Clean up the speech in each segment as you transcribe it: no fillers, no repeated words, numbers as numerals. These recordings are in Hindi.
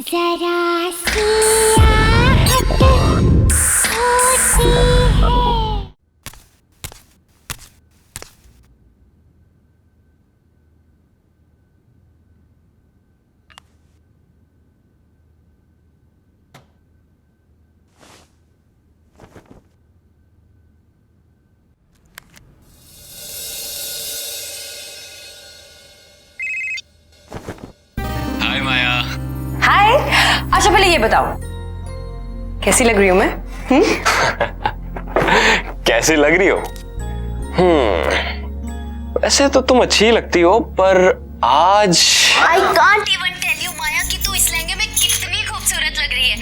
जरा सी आहट होती है। हाय माया। हाय। अच्छा पहले ये बताओ कैसी लग रही हूँ मैं? कैसी लग रही हो? वैसे तो तुम अच्छी लगती हो, पर आज I can't even tell you माया कि तू इस लहंगे में कितनी खूबसूरत लग रही है।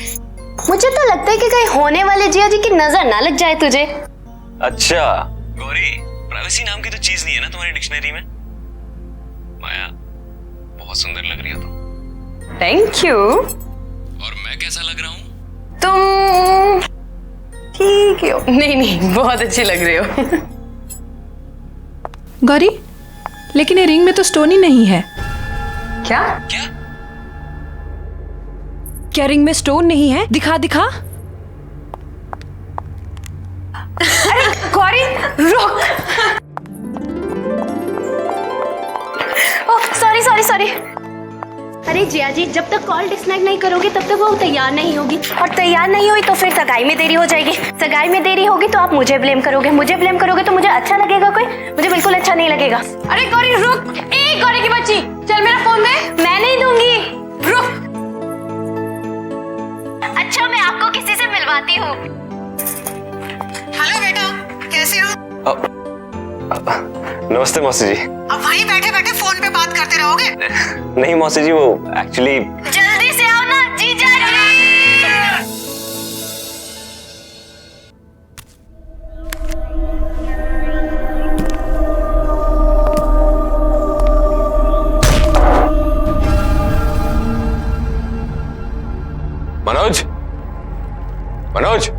मुझे तो लगता है कि कहीं होने वाले जिया जी की नजर ना लग जाए तुझे। अच्छा गौरी, प्राइवेसी नाम की तो चीज नहीं है ना तुम्हारी डिक्शनरी में। माया बहुत सुंदर लग रही हो तुम। Thank you. और मैं कैसा लग रहा हूँ? तुम ठीक हो। नहीं बहुत अच्छी लग रही हो। गौरी, लेकिन ये रिंग में तो स्टोन ही नहीं है। क्या? क्या? क्या रिंग में स्टोन नहीं है? दिखा दिखा। अरे गौरी रुक। Oh sorry sorry sorry. अरे जिया जी, जब तक कॉल डिस्कनेक्ट नहीं करोगे तब तक वो तैयार नहीं होगी, और तैयार नहीं हुई तो फिर सगाई में देरी हो जाएगी। सगाई में देरी होगी तो आप मुझे ब्लेम करोगे, मुझे ब्लेम करोगे तो मुझे अच्छा लगेगा कोई? मुझे बिल्कुल अच्छा नहीं लगेगा। अरे गौरी रुक। ए गौरी की बच्ची, चल मेरा फोन दे। मैं नहीं दूंगी। रुक। अच्छा मैं आपको किसी से मिलवाती हूँ। हेलो बेटा, कैसे हो? नमस्ते मौसी जी। अब वहीं बैठे बैठे फोन पे बात करते रहोगे? नहीं मौसी जी, वो एक्चुअली जल्दी से आओ ना जीजा जी। मनोज, मनोज।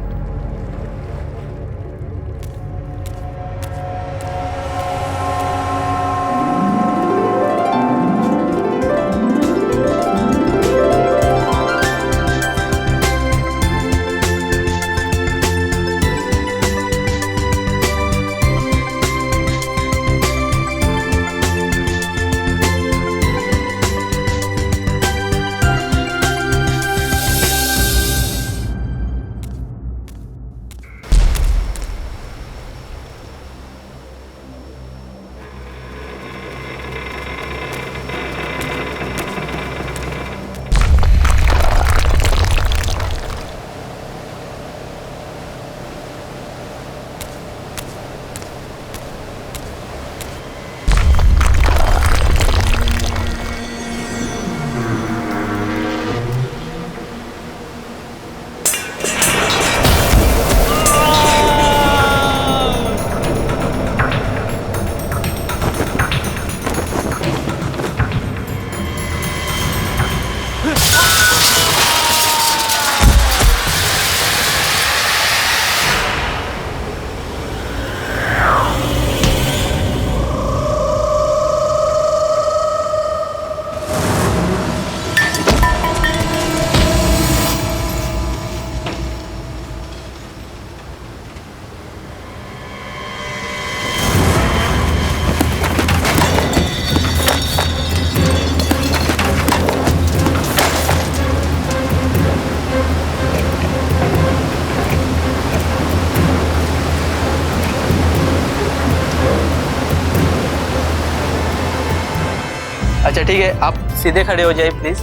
अच्छा ठीक है, आप सीधे खड़े हो जाइए प्लीज।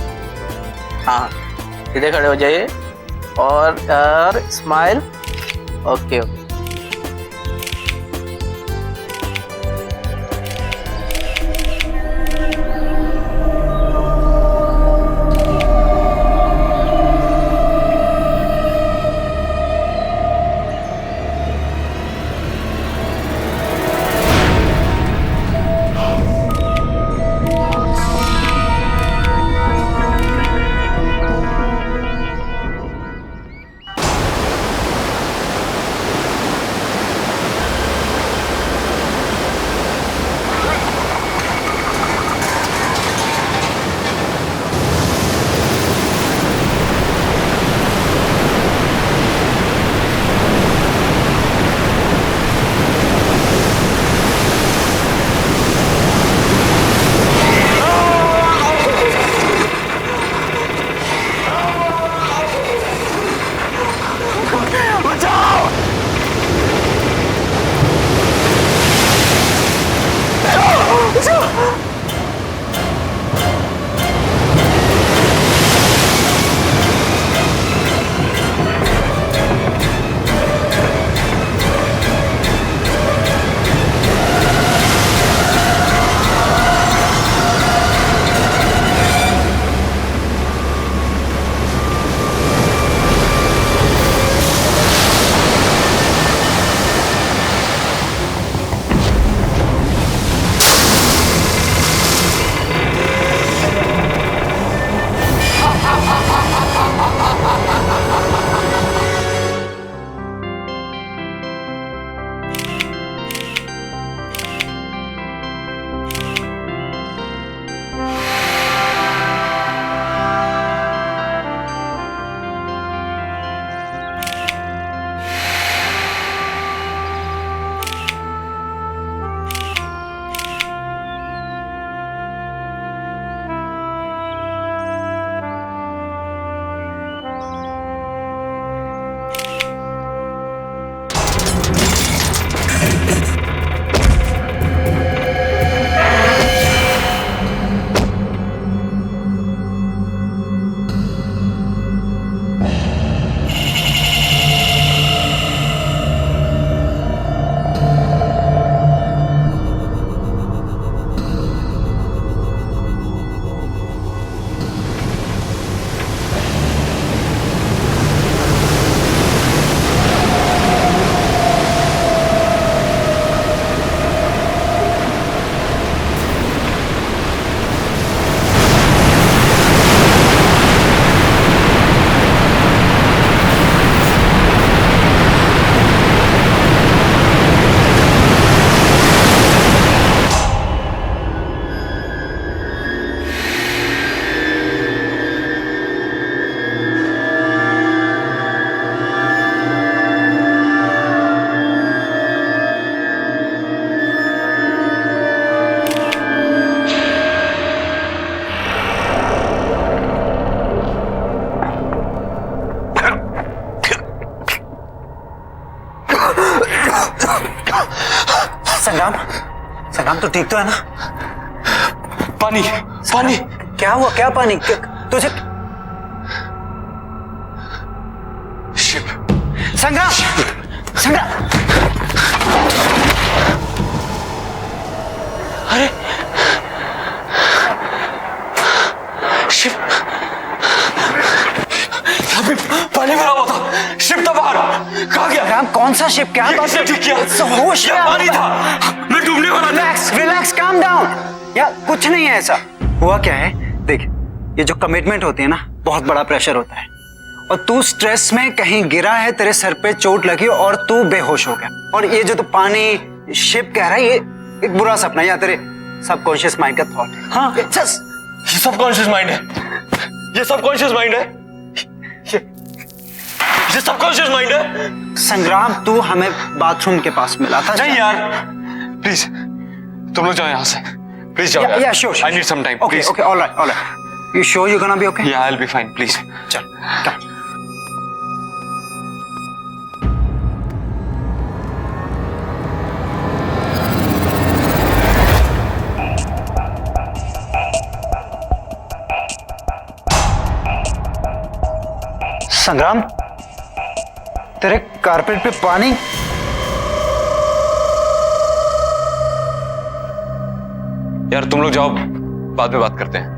हाँ सीधे खड़े हो जाइए और स्माइल। Okay okay. संग्राम तो ठीक तो है ना? पानी पानी। क्या हुआ? क्या पानी? तुझे शिप। संग्राम, संग्राम, अरे शिप, यहाँ पे पानी भरा हुआ था, शिप था बाहर, कहाँ गया? संग्राम कौन सा शिप? क्या बात किसने ठीक किया? होश में यहाँ आओ। पानी था, मैं डूबने वाला था। Relax, relax, calm down. यार कुछ नहीं है ऐसा। हुआ क्या है, देख, ये जो कमिटमेंट होती है ना, बहुत बड़ा प्रेशर होता है, और तू स्ट्रेस में कहीं गिरा है, तेरे सर पे चोट लगी और तू बेहोश हो गया। और ये जो तू पानी शिप कह रहा है, ये एक बुरा सपना है या तेरे सबकॉन्शियस माइंड का थॉट है। हाँ, ये सबकॉन्शियस माइंड है, ये सबकॉन्शियस माइंड है, ये सबकॉन्शियस माइंड है। संग्राम, तू हमें बाथरूम के पास मिला था। नहीं यार, प्लीज तुम लोग जाओ यहाँ से, प्लीज जाओ। Yeah, sure, sure. I need some time, Okay, please. okay, all right, all right. You sure you're gonna be okay? Yeah, I'll be fine, please. चल, come. संग्राम, तेरे कारपेट पे पानी। यार तुम लोग जाओ, बाद में बात करते हैं।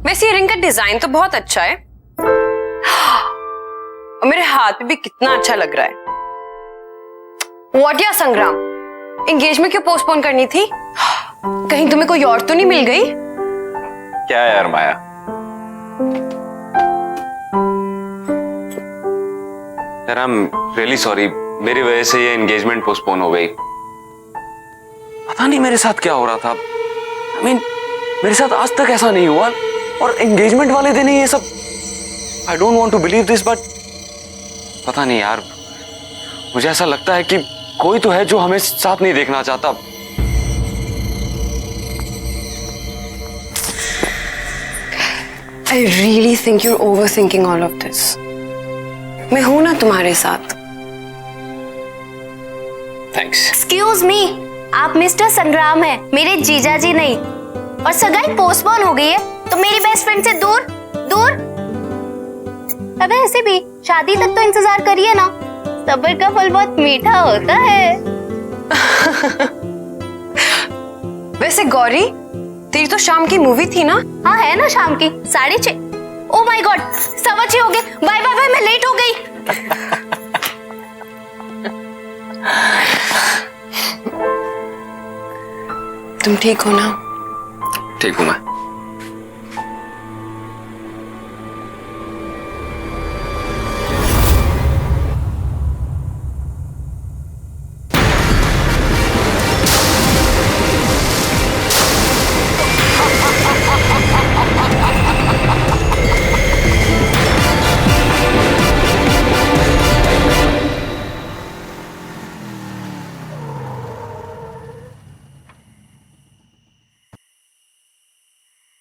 वैसे ये रिंग का डिजाइन तो बहुत अच्छा है और मेरे हाथ पे भी कितना अच्छा लग रहा है। व्हाट या संग्राम, एंगेजमेंट क्यों पोस्टपोन करनी थी? कहीं तुम्हें कोई और तो नहीं मिल गई? क्या यार माया, यार आई एम रियली सॉरी, मेरी वजह से ये एंगेजमेंट पोस्टपोन हो गई। पता नहीं मेरे साथ क्या हो रहा था। I mean, मेरे साथ आज तक ऐसा नहीं हुआ, और एंगेजमेंट वाले दिन ही ये सब। I don't want to believe this, but पता नहीं यार, मुझे ऐसा लगता है कि कोई तो है जो हमें साथ नहीं देखना चाहता। I really think you're overthinking all of this. मैं हूं ना तुम्हारे साथ। थैंक्स। एक्सक्यूज मी, आप मिस्टर संग्राम हैं, मेरे जीजा जी नहीं। और सगाई पोस्टपोन हो गई है तो मेरी बेस्ट फ्रेंड से दूर दूर। अबे ऐसे भी शादी तक तो इंतजार करिए ना, सब्र का फल बहुत मीठा होता है। वैसे गौरी, तेरी तो शाम की मूवी थी ना? हाँ है ना, शाम की 6:30। ओ माय गॉड, 6:15 हो गए। बाय बाय बाय, मैं लेट हो गई। तुम ठीक हो ना? ठीक हूं मैं।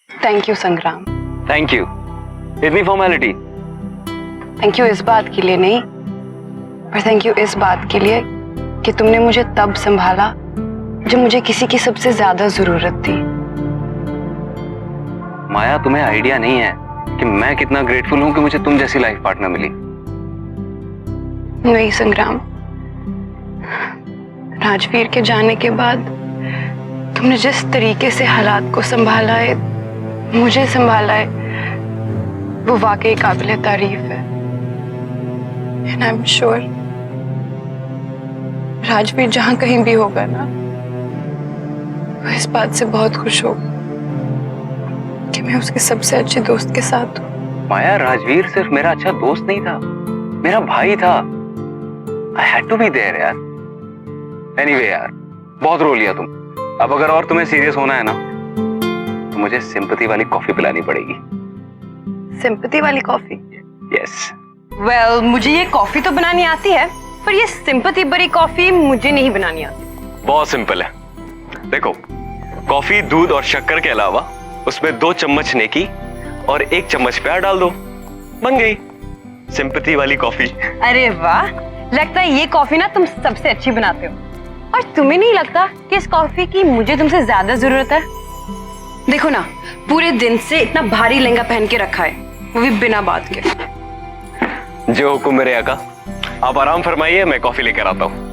थैंक यू संग्राम। थैंक यू, इतनी फॉर्मेलिटी। थैंक यू इस बात के लिए नहीं, पर थैंक यू इस बात के लिए कि तुमने मुझे तब संभाला जब मुझे किसी की सबसे ज्यादा जरूरत थी। माया, तुम्हें आइडिया नहीं है कि मैं कितना ग्रेटफुल हूं कि मुझे तुम जैसी लाइफ पार्टनर मिली। नहीं संग्राम, राजवीर के जाने के बाद तुमने जिस तरीके से हालात को संभाला है, मुझे संभाला है, वो वाकई काबिल तारीफ है। And I am sure Rajveer जहां कहीं भी होगा ना, वो इस बात से बहुत खुश होगा कि मैं उसके सबसे अच्छे दोस्त के साथ हूँ। माया, राजवीर सिर्फ मेरा अच्छा दोस्त नहीं था, मेरा भाई था। I had to be there यार। एनीवे यार, बहुत रो लिया तुम। अब अगर और तुम्हें सीरियस होना है ना, तो मुझे सिंपैथी वाली कॉफी पिलानी पड़ेगी। सिंपैथी वाली कॉफी? यस। वेल, मुझे ये कॉफी तो बनानी आती है, पर ये सिंपैथी भरी कॉफी मुझे नहीं बनानी आती। बहुत सिंपल है। देखो, कॉफी, दूध और शक्कर के अलावा उसमें 2 चम्मच नेकी और 1 चम्मच प्यार डाल दो, बन गई सिंपैथी वाली कॉफी। अरे वाह, लगता है ये कॉफी ना तुम सबसे अच्छी बनाते हो। और तुम्हें नहीं लगता कि इस कॉफी की मुझे तुमसे ज्यादा जरूरत है? देखो ना, पूरे दिन से इतना भारी लहंगा पहन के रखा है, वो भी बिना बात के। जो हुक्म मेरे आका, आप आराम फरमाइए, मैं कॉफी लेकर आता हूँ।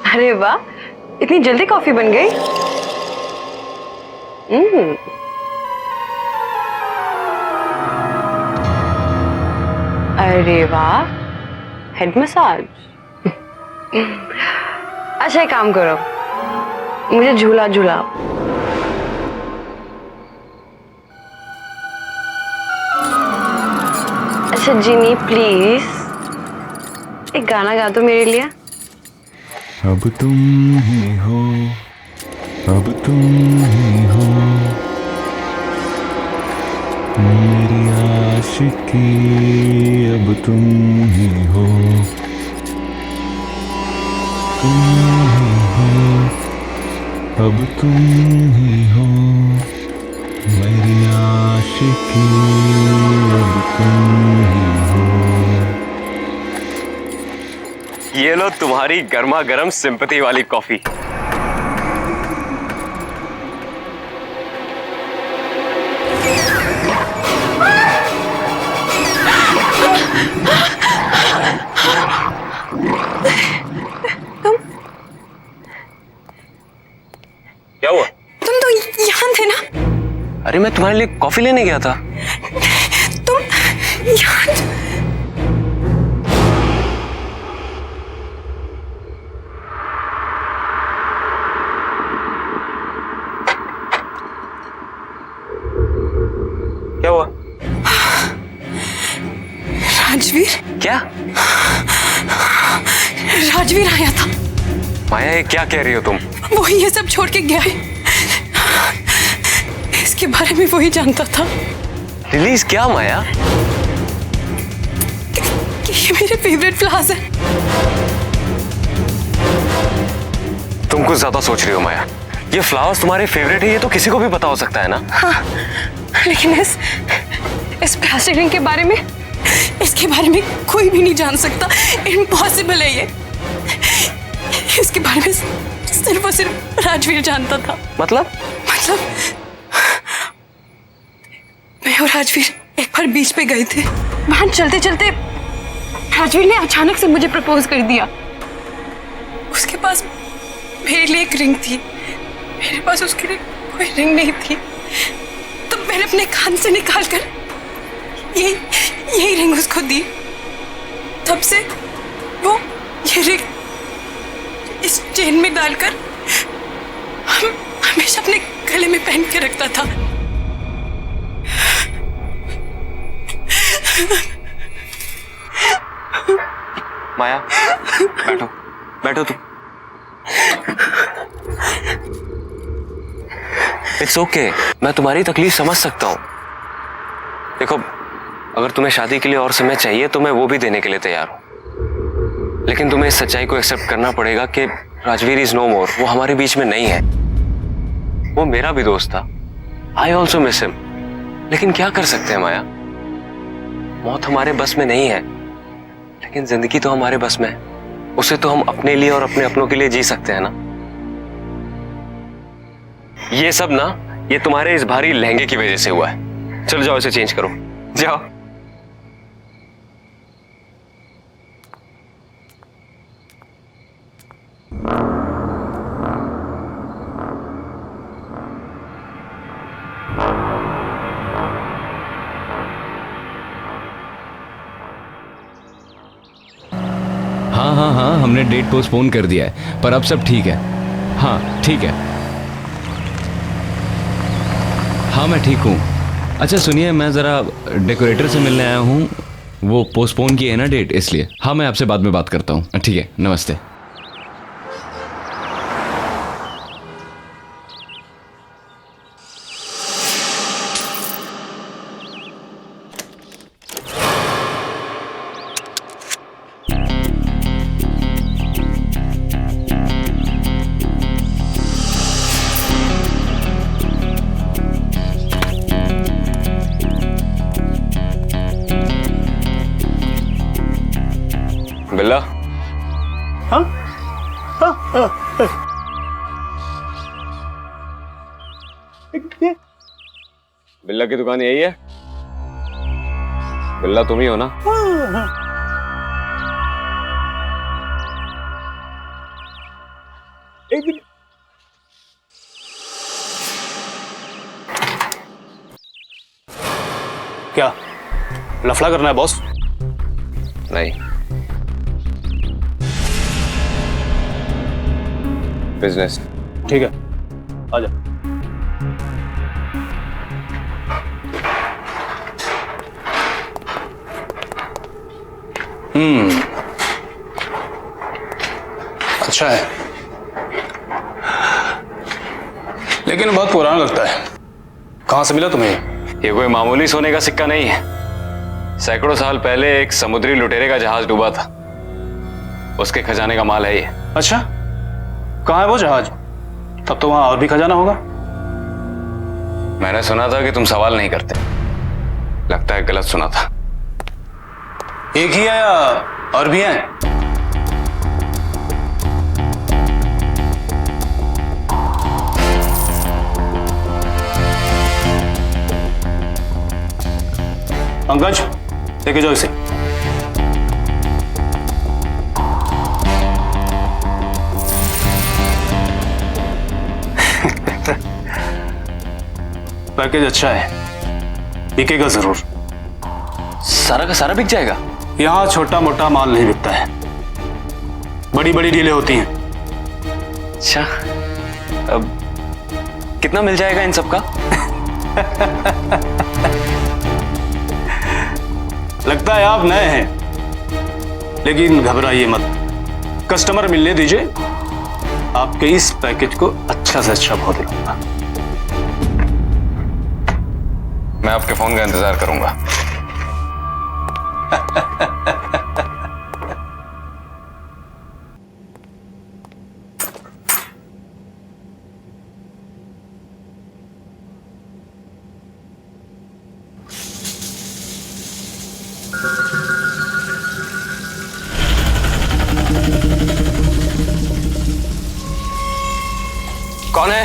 अरे वाह, इतनी जल्दी कॉफी बन गई। अरे वाह, हेड मसाज। अच्छा एक काम करो, मुझे झूला झूलाओ। अच्छा जिनी प्लीज एक गाना गा दो मेरे लिए। अब तुम ही हो, अब तुम ही हो मेरी आशिकी, अब तुम ही हो, तुम ही हो, अब तुम ही हो मेरी आशिकी, अब तुम ही हो। ये लो तुम्हारी गर्मा गर्म सिंपैथी वाली कॉफी। क्या हुआ? तुम तो यहाँ थे ना? अरे मैं तुम्हारे लिए कॉफी लेने गया था। तुम यहाँ? क्या हुआ? राजवीर? क्या? राजवीर आया था। माया ये क्या कह रही हो तुम? वो ये सब छोड़ के गया है, इसके बारे में वही जानता था। रिलीज क्या माया? कि ये मेरे फेवरेट फ्लावर्स हैं। तुम कुछ ज्यादा सोच रही हो माया। ये फ्लावर्स तुम्हारे फेवरेट है, ये तो किसी को भी पता हो सकता है ना। हाँ, लेकिन इस प्लास्टिक रिंग के बारे में, इसके बारे में कोई भी नहीं जान सकता। इम्पॉसिबल है ये। इसके बारे में सिर्फ और सिर्फ राजवीर जानता था। मतलब मैं और राजवीर एक बार बीच पे गए थे। वहां चलते चलते राजवीर ने अचानक से मुझे प्रपोज कर दिया। उसके पास मेरे लिए एक रिंग थी, मेरे पास उसके लिए कोई रिंग नहीं थी। तो मैंने अपने कान से निकालकर यही रिंग उसको दी। तब से वो ये रिंग इस चेन में डालकर हमेशा अपने गले में पहन के रखता था। माया बैठो, बैठो तुम। इट्स ओके, मैं तुम्हारी तकलीफ समझ सकता हूँ। देखो, अगर तुम्हें शादी के लिए और समय चाहिए तो मैं वो भी देने के लिए तैयार हूँ, लेकिन तुम्हें इस सच्चाई को एक्सेप्ट करना पड़ेगा कि राजवीर इज नो मोर। वो हमारे बीच में नहीं है। वो मेरा भी दोस्त था। I also miss him. लेकिन क्या कर सकते हैं माया, मौत हमारे बस में नहीं है, लेकिन जिंदगी तो हमारे बस में है। उसे तो हम अपने लिए और अपने अपनों के लिए जी सकते हैं ना। ये सब ना, ये तुम्हारे इस भारी लहंगे की वजह से हुआ है। चलो जाओ, इसे चेंज करो, जाओ। हाँ, हमने डेट पोस्टपोन कर दिया है, पर अब सब ठीक है। हाँ ठीक है। हाँ मैं ठीक हूँ। अच्छा सुनिए, मैं ज़रा डेकोरेटर से मिलने आया हूँ। वो पोस्टपोन की है ना डेट, इसलिए। हाँ, मैं आपसे बाद में बात करता हूँ। ठीक है, नमस्ते। बिल्ला, बिल्ला की दुकान यही है? बिल्ला तुम ही हो ना? क्या लफड़ा करना है बॉस? नहीं, बिजनेस। ठीक है, आजा। अच्छा है, लेकिन बहुत पुराना लगता है। कहां से मिला तुम्हें? ये कोई मामूली सोने का सिक्का नहीं है। सैकड़ों साल पहले एक समुद्री लुटेरे का जहाज डूबा था, उसके खजाने का माल है ये। अच्छा, कहाँ है वो जहाज? तब तो वहां और भी खजाना होगा। मैंने सुना था कि तुम सवाल नहीं करते। लगता है गलत सुना था। एक ही है या और भी हैं? पंकज, लेके जाओ इसे। पैकेज अच्छा है, बिकेगा जरूर। सारा का सारा बिक जाएगा? यहां छोटा मोटा माल नहीं बिकता है, बड़ी बड़ी डीलें होती हैं। अच्छा, अब कितना मिल जाएगा इन सब का? लगता है आप नए हैं, लेकिन घबराइए मत। कस्टमर मिलने दीजिए, आपके इस पैकेज को अच्छा से अच्छा भाव दिलाऊंगा। मैं आपके फोन का इंतजार करूंगा। कौन है?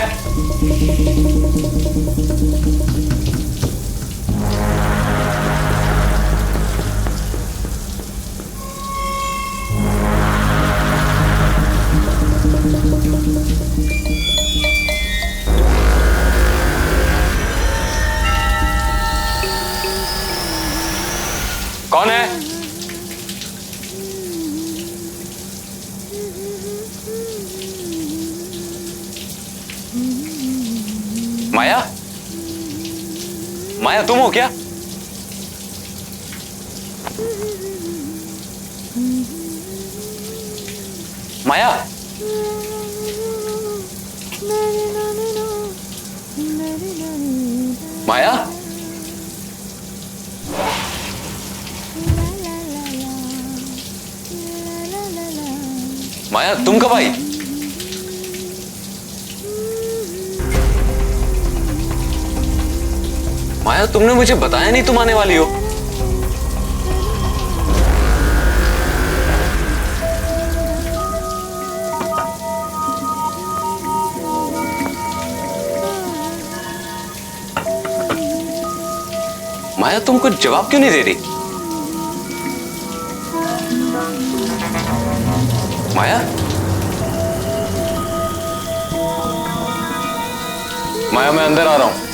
कौन है? माया? माया तुम हो क्या? माया? माया? माया तुम कब आई? माया तुमने मुझे बताया नहीं तुम आने वाली हो। माया तुम कुछ जवाब क्यों नहीं दे रही? माया? माया मैं अंदर आ रहा हूं।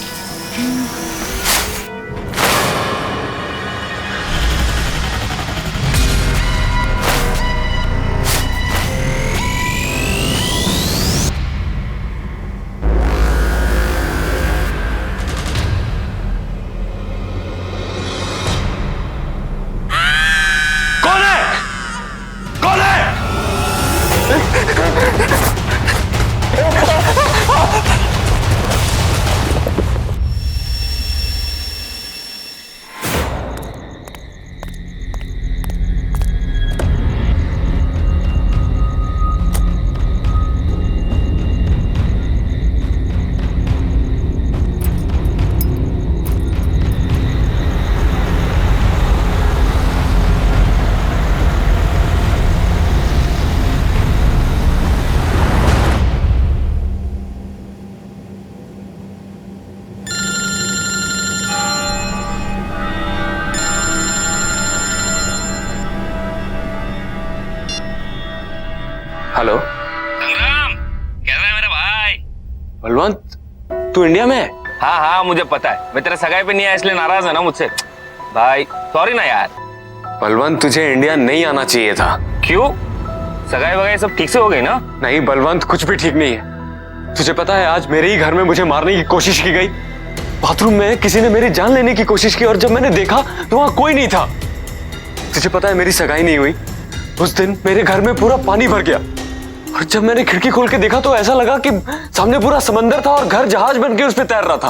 बलवंत तू इंडिया में है? हाँ हाँ मुझे पता है, मैं तेरे सगाई पे नहीं आया इसलिए नाराज है ना मुझसे। भाई सॉरी ना यार। बलवंत तुझे इंडिया नहीं आना चाहिए था। क्यों? सगाई वगाई सब ठीक से हो गई ना? नहीं बलवंत, कुछ भी ठीक नहीं है। तुझे पता है आज मेरे ही घर में मुझे मारने की कोशिश की गई। बाथरूम में किसी ने मेरी जान लेने की कोशिश की और जब मैंने देखा तो वहां कोई नहीं था। तुझे पता है मेरी सगाई नहीं हुई। उस दिन मेरे घर में पूरा पानी भर गया और जब मैंने खिड़की खोल के देखा तो ऐसा लगा कि सामने पूरा समंदर था और घर जहाज बन के उस पर तैर रहा था।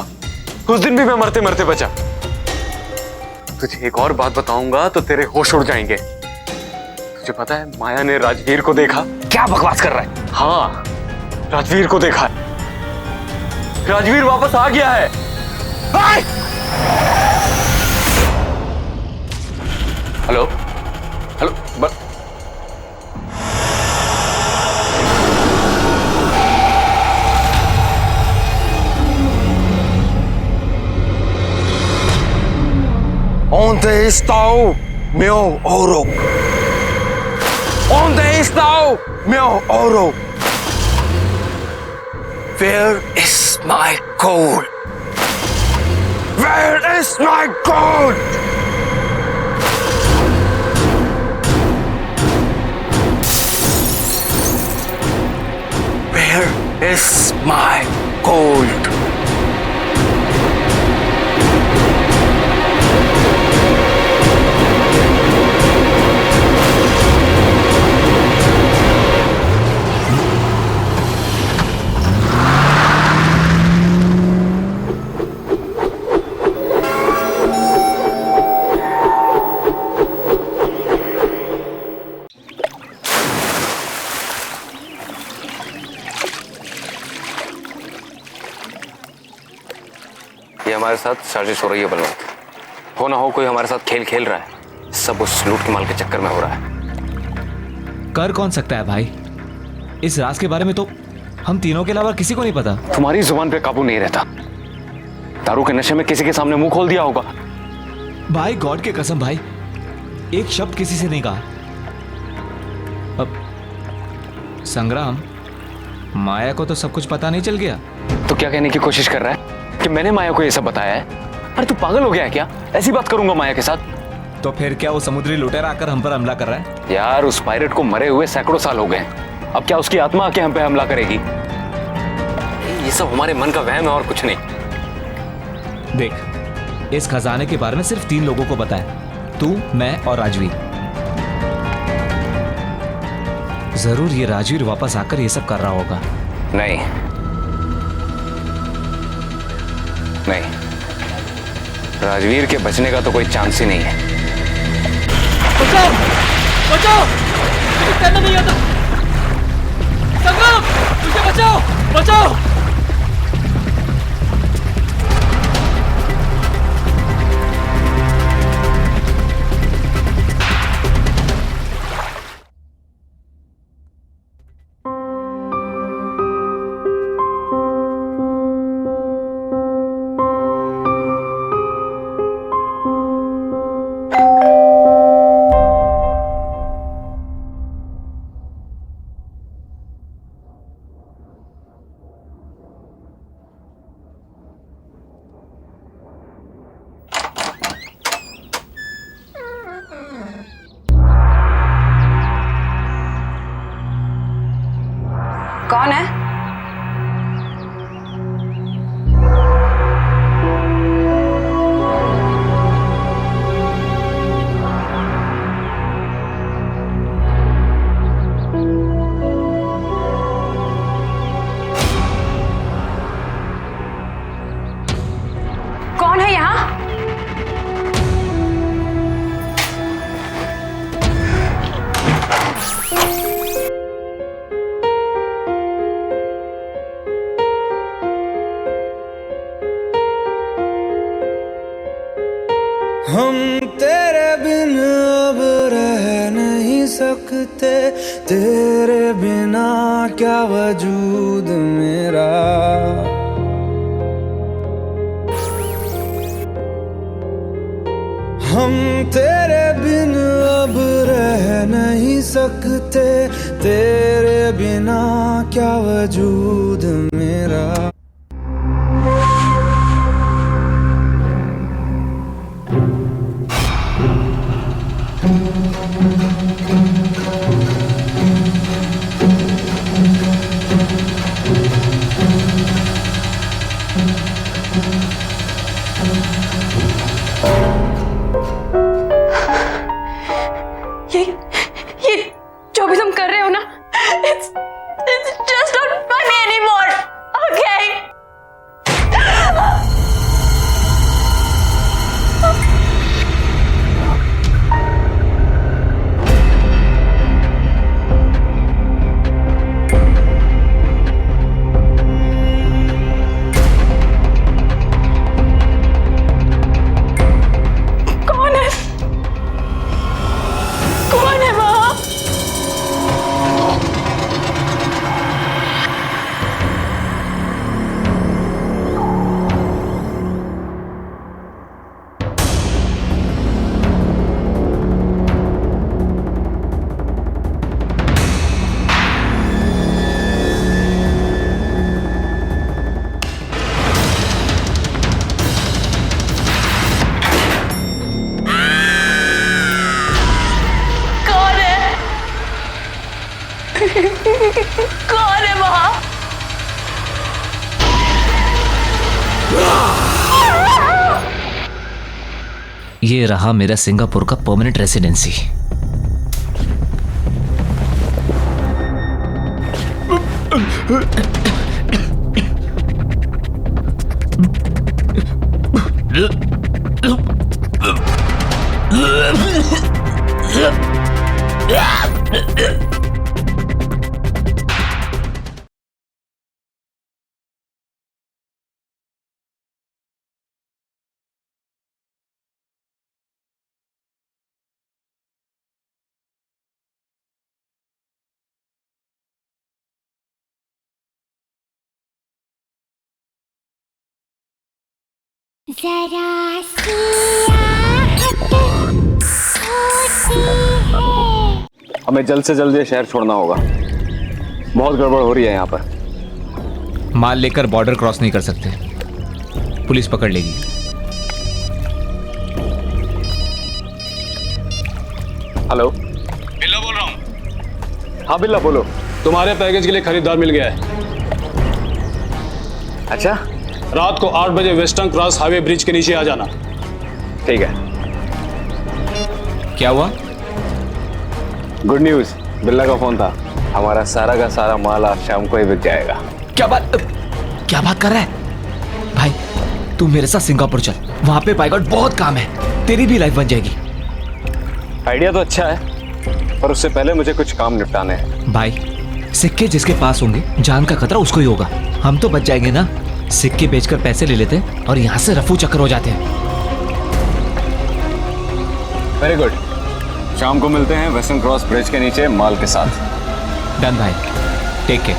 उस दिन भी मैं मरते मरते बचा। तुझे एक और बात बताऊंगा तो तेरे होश उड़ जाएंगे। तुझे पता है माया ने राजवीर को देखा। क्या बकवास कर रहा है? हाँ, राजवीर को देखा है। राजवीर वापस आ गया है। Hello hello Onde está o meu ouro? Onde está o meu ouro? Where is my gold? Where is my gold? Where is my gold? ये हमारे साथ साजिश हो रही है बलवंत। हो ना हो कोई हमारे साथ खेल खेल रहा है। सब उस लूट के माल के चक्कर में हो रहा है। कर कौन सकता है भाई? इस राज के बारे में तो हम तीनों के अलावा किसी को नहीं पता। तुम्हारी जुबान पे काबू नहीं रहता। दारू के नशे में किसी के सामने मुंह खोल दिया होगा। भाई गॉड के कसम भाई, एक शब्द किसी से नहीं कहा। अब संग्राम, माया को तो सब कुछ पता नहीं चल गया? तो क्या कहने की कोशिश कर रहा है कि मैंने माया को ये सब बताया है? अरे तू पागल हो गया है क्या? ऐसी बात करूंगा माया के साथ? तो फिर क्या वो समुद्री लुटेरा आकर हम पर हमला कर रहा है? यार उस पायरेट को मरे हुए सैकड़ों साल हो गए। अब क्या उसकी आत्मा आके हम पे हमला करेगी? ये सब हमारे मन का वहम है और कुछ नहीं। देख, इस खजाने के बारे में सिर्फ 3 लोगों को पता है, तू, मैं और राजवीर। जरूर ये राजवीर वापस आकर ये सब कर रहा होगा। नहीं नहीं, राजवीर के बचने का तो कोई चांस ही नहीं है। बचाओ बचाओ, मुझे करना नहीं आता। संग्राम, मुझे बचाओ बचाओ। कौन है? कौन है यहाँ? हम तेरे बिन अब रह नहीं सकते, तेरे बिना क्या वजूद मेरा। हम तेरे बिन अब रह नहीं सकते, तेरे बिना क्या वजूद मेरा। कौन है वहां? ये रहा मेरा सिंगापुर का परमानेंट रेसिडेंसी। जरा सी आहट होती है। हमें जल्द से जल्द ये शहर छोड़ना होगा। बहुत गड़बड़ हो रही है यहाँ पर। माल लेकर बॉर्डर क्रॉस नहीं कर सकते, पुलिस पकड़ लेगी। हेलो, बिल्ला बोल रहा हूँ। हाँ बिल्ला बोलो। तुम्हारे पैकेज के लिए खरीदार मिल गया है। अच्छा, रात को 8 बजे वेस्टर्न क्रॉस हाईवे ब्रिज के नीचे आ जाना। ठीक है। क्या हुआ? गुड न्यूज, बिल्ला का फोन था। हमारा सारा का सारा माल आज शाम को ही बिक जाएगा। क्या बात कर रहा है? भाई तू मेरे साथ सिंगापुर चल, वहां पे बाय गॉड बहुत काम है, तेरी भी लाइफ बन जाएगी। आइडिया तो अच्छा है, पर उससे पहले मुझे कुछ काम निपटाने हैं। भाई सिक्के जिसके पास होंगे, जान का खतरा उसको ही होगा। हम तो बच जाएंगे ना, सिक्के बेचकर पैसे ले लेते और यहाँ से रफू चक्कर हो जाते हैं। वेरी गुड, शाम को मिलते हैं वेस्टर्न क्रॉस ब्रिज के नीचे माल के साथ। डन भाई, टेक केयर।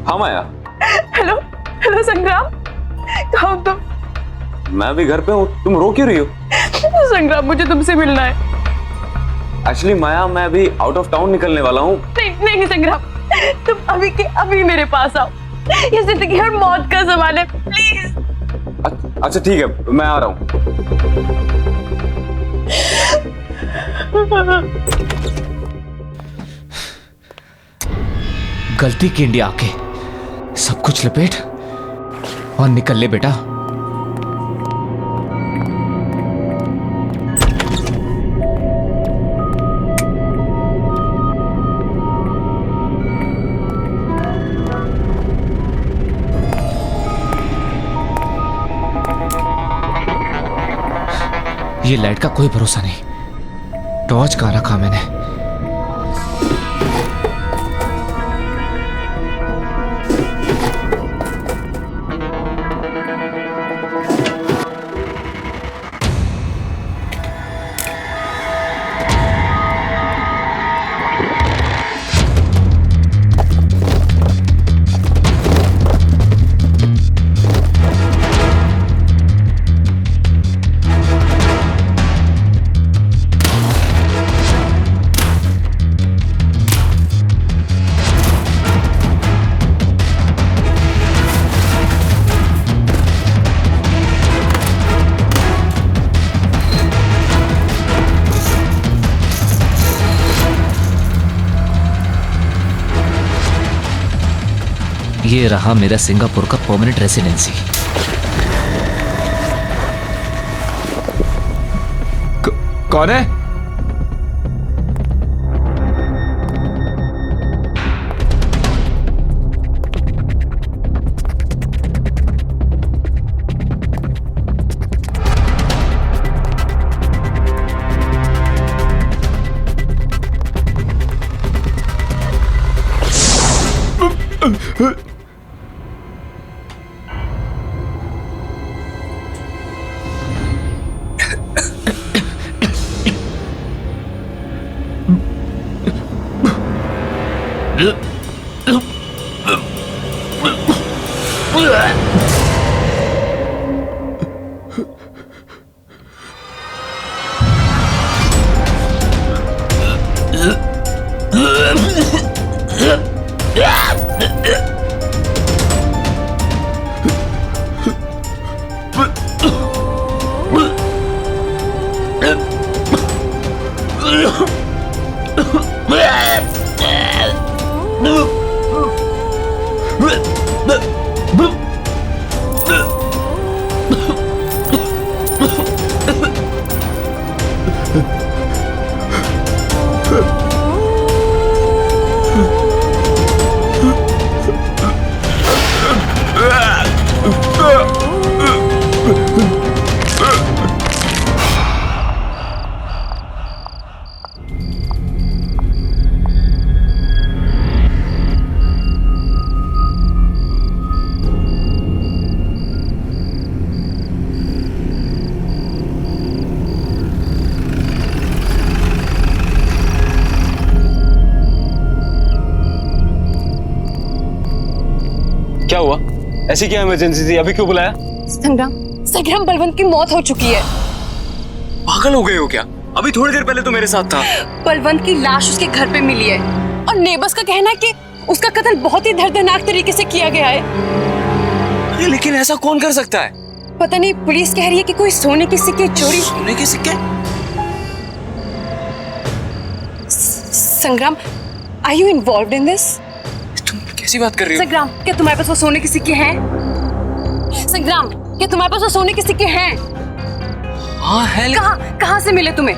हाँ माया। हेलो हेलो संग्राम, कहाँ हो तुम? मैं भी घर पे हूँ, तुम रो क्यों रही हो? संग्राम मुझे तुमसे मिलना है। एक्चुअली माया, मैं अभी आउट ऑफ टाउन निकलने वाला हूँ। नहीं संग्राम, तुम अभी के अभी मेरे पास आओ। ये जिंदगी और मौत का सवाल है, प्लीज। अच्छा ठीक है, मैं आ रहा हूँ। गलती की इंडिया आके सब कुछ लपेट और निकल ले बेटा। ये लाइट का कोई भरोसा नहीं, टॉर्च कहाँ रखा मैंने? ये रहा मेरा सिंगापुर का परमानेंट रेसिडेंसी। कौन है? क्या हुआ? ऐसी क्या इमरजेंसी थी? अभी क्यों बुलाया? संग्राम बलवंत की मौत हो चुकी है। पागल हो गए हो क्या? अभी थोड़ी देर पहले तो मेरे साथ था। बलवंत की लाश उसके घर पे मिली है और नेबर्स का कहना है कि उसका कत्ल बहुत ही दर्दनाक तरीके से किया गया है। अरे लेकिन ऐसा कौन कर सकता है? पता नहीं, पुलिस कह रही है कि कोई सोने के सिक्के चोरी। सोने के सिक्के? Sangram, are you involved in this? तुम कैसी बात कर रही हो? संग्राम, क्या तुम्हारे पास वो सोने के सिक्के हैं? संग्राम, क्या तुम्हारे पास वो सोने के सिक्के हैं? हाँ है। कहाँ से मिले तुम्हें?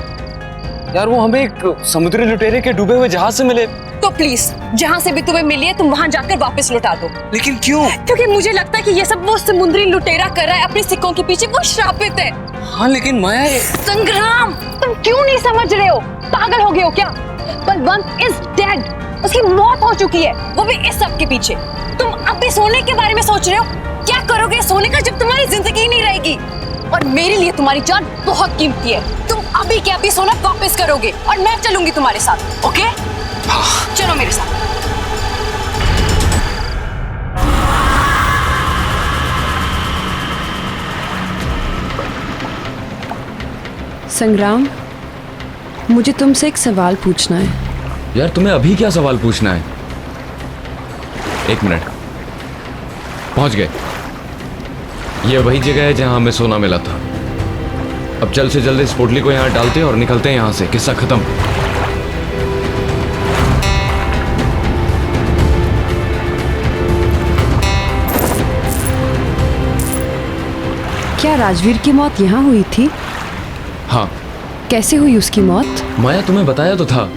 यार वो हमें एक समुद्री लुटेरे के डूबे हुए जहाज से मिले। तो प्लीज, जहाँ से भी तुम्हें मिली है तुम वहाँ जाकर वापस लौटा दो। लेकिन क्यों? क्योंकि मुझे लगता है कि ये सब वो समुद्री लुटेरा कर रहा है अपने सिक्कों के पीछे। वो श्रापित है। हाँ लेकिन माया संग्राम, तुम क्यों नहीं समझ रहे हो? पागल हो गए हो क्या? Balwant is dead. उसकी मौत हो चुकी है, वो भी इस सब के पीछे। तुम अब भी सोने के बारे में सोच रहे हो? क्या करोगे सोने का जब तुम्हारी जिंदगी नहीं रहेगी? और मेरे लिए तुम्हारी जान बहुत कीमती है। तुम अभी के अभी सोना वापस करोगे और मैं चलूंगी तुम्हारे साथ। ओके? चलो मेरे साथ। संग्राम, मुझे तुमसे एक सवाल पूछना है। यार तुम्हें अभी क्या सवाल पूछना है? एक मिनट, पहुंच गए। ये वही जगह है जहां हमें सोना मिला था। अब जल्द से जल्द इस पोटली को यहाँ डालते हैं और निकलते हैं यहाँ से। किस्सा खत्म। क्या राजवीर की मौत यहाँ हुई थी? हाँ। कैसे हुई उसकी मौत? माया तुम्हें बताया तो था,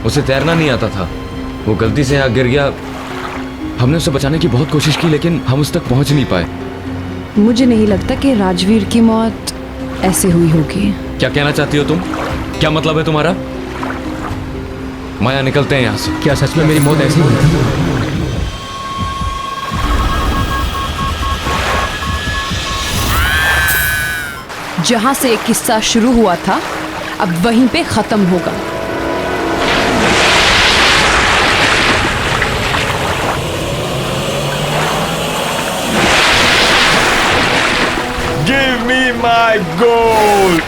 उसे तैरना नहीं आता था। वो गलती से यहाँ गिर गया। हमने उसे बचाने की बहुत कोशिश की लेकिन हम उस तक पहुंच नहीं पाए। मुझे नहीं लगता कि राजवीर की मौत ऐसे हुई होगी। क्या कहना चाहती हो तुम? क्या मतलब है तुम्हारा? माया निकलते हैं यहाँ से। क्या सच में मेरी मौत ऐसी हुई? जहां से एक किस्सा शुरू हुआ था अब वहीं पे खत्म होगा। Give me my gold!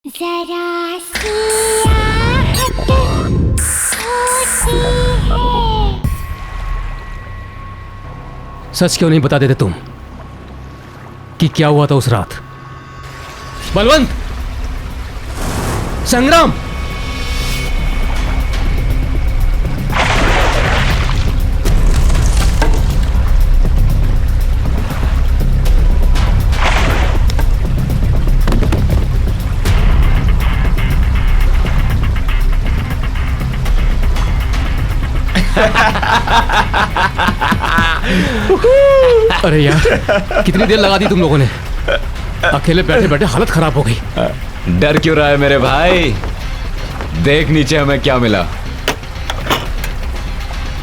जरा सी आहट होती है। सच क्यों नहीं बता देते तुम कि क्या हुआ था उस रात? बलवंत! संग्राम! अरे यार, कितनी देर लगा दी तुम लोगों ने? अकेले बैठे बैठे हालत खराब हो गई। डर क्यों रहा है मेरे भाई? देख नीचे हमें क्या मिला।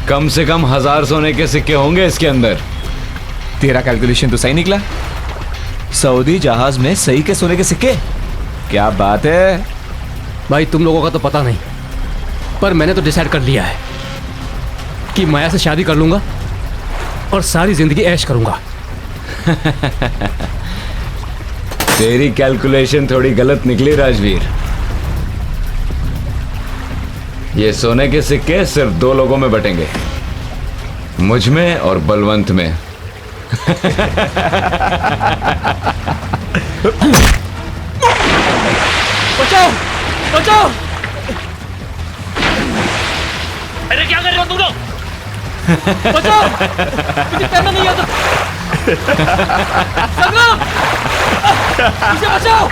कम से कम 1000 सोने के सिक्के होंगे इसके अंदर। तेरा कैलकुलेशन तो सही निकला। सऊदी जहाज में सही के सोने के सिक्के? क्या बात है भाई। तुम लोगों का तो पता नहीं, पर मैंने तो डिसाइड कर लिया है कि माया से शादी कर लूंगा और सारी जिंदगी ऐश करूंगा। तेरी कैलकुलेशन थोड़ी गलत निकली राजवीर। ये सोने के सिक्के सिर्फ 2 लोगों में बटेंगे, मुझ में और बलवंत में। बचाओ बचाओ! अरे क्या कर रहे हो तुम लोग? बचाओ! मुझे तैरना नहीं आता। संग्राम! मुझे बचाओ!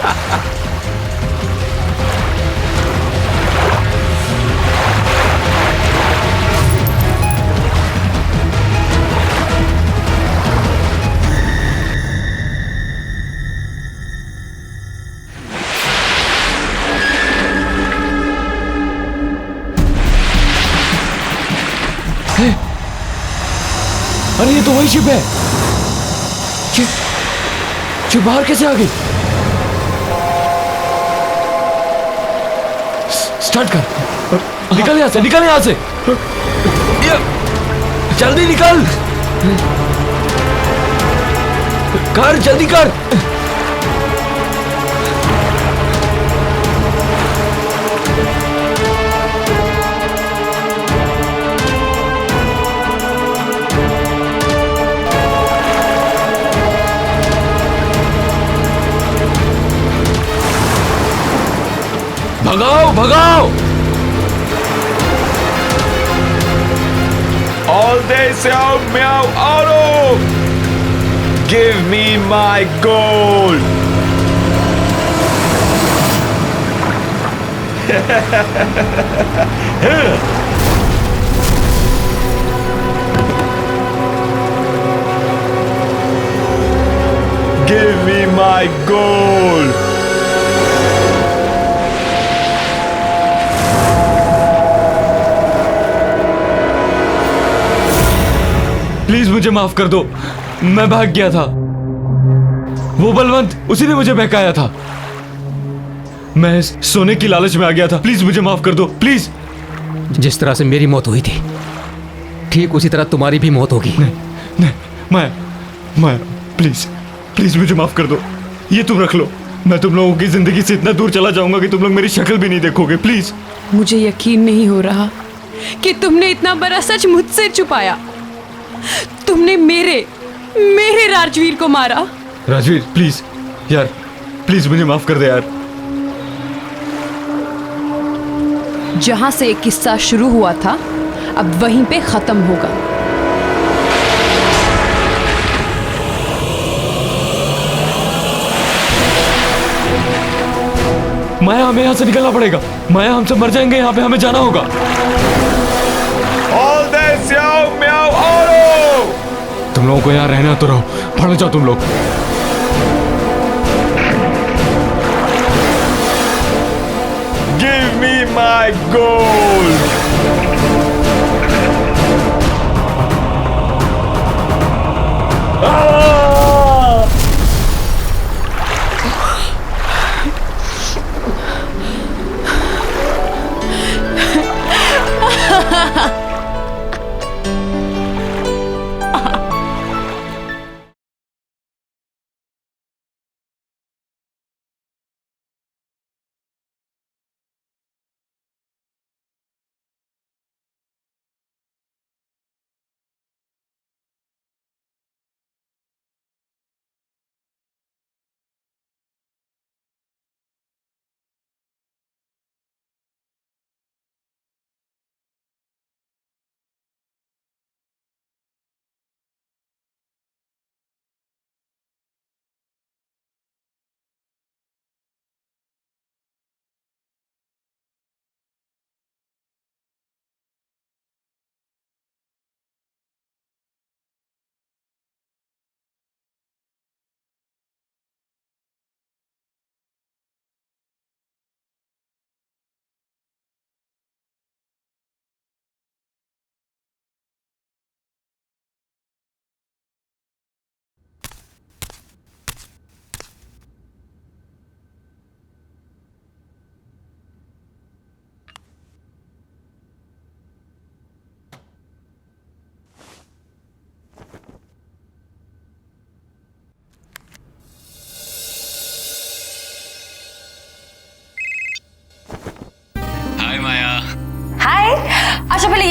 अरे ये तो वही शिप है। ये बाहर कैसे आ गई? स्टार्ट कर, निकल यहां से, निकल यहां से, जल्दी निकल, कर जल्दी कर। भगाओ भगाओ! All day Xiao Miao Auto! Give me my gold! Give me my gold! Please मुझे माफ कर दो, मैं भाग गया था। वो बलवंत, उसी ने मुझे बहकाया था। मैं सोने की लालच में आ गया था। प्लीज मुझे माफ कर दो, प्लीज। जिस तरह से मेरी मौत हुई थी, ठीक उसी तरह तुम्हारी भी मौत होगी। नहीं, मैं प्लीज प्लीज मुझे माफ कर दो। ये तुम रख लो। मैं तुम लोगों की जिंदगी से इतना दूर चला जाऊंगा कि तुम लोग मेरी शक्ल भी नहीं देखोगे। प्लीज। मुझे यकीन नहीं हो रहा कि तुमने इतना बड़ा सच मुझसे छुपाया। तुमने मेरे राजवीर को मारा। राजवीर प्लीज यार, प्लीज मुझे माफ कर दे यार। जहां से एक किस्सा शुरू हुआ था, अब वहीं पे खत्म होगा। माया, हमें यहां से निकलना पड़ेगा। माया, हम सब मर जाएंगे यहाँ पे, हमें जाना होगा। All day Xiao Miao Auto! तुम लोगों को यहाँ रहना तो रहो, पढ़ जाओ तुम लोग। Give me my gold!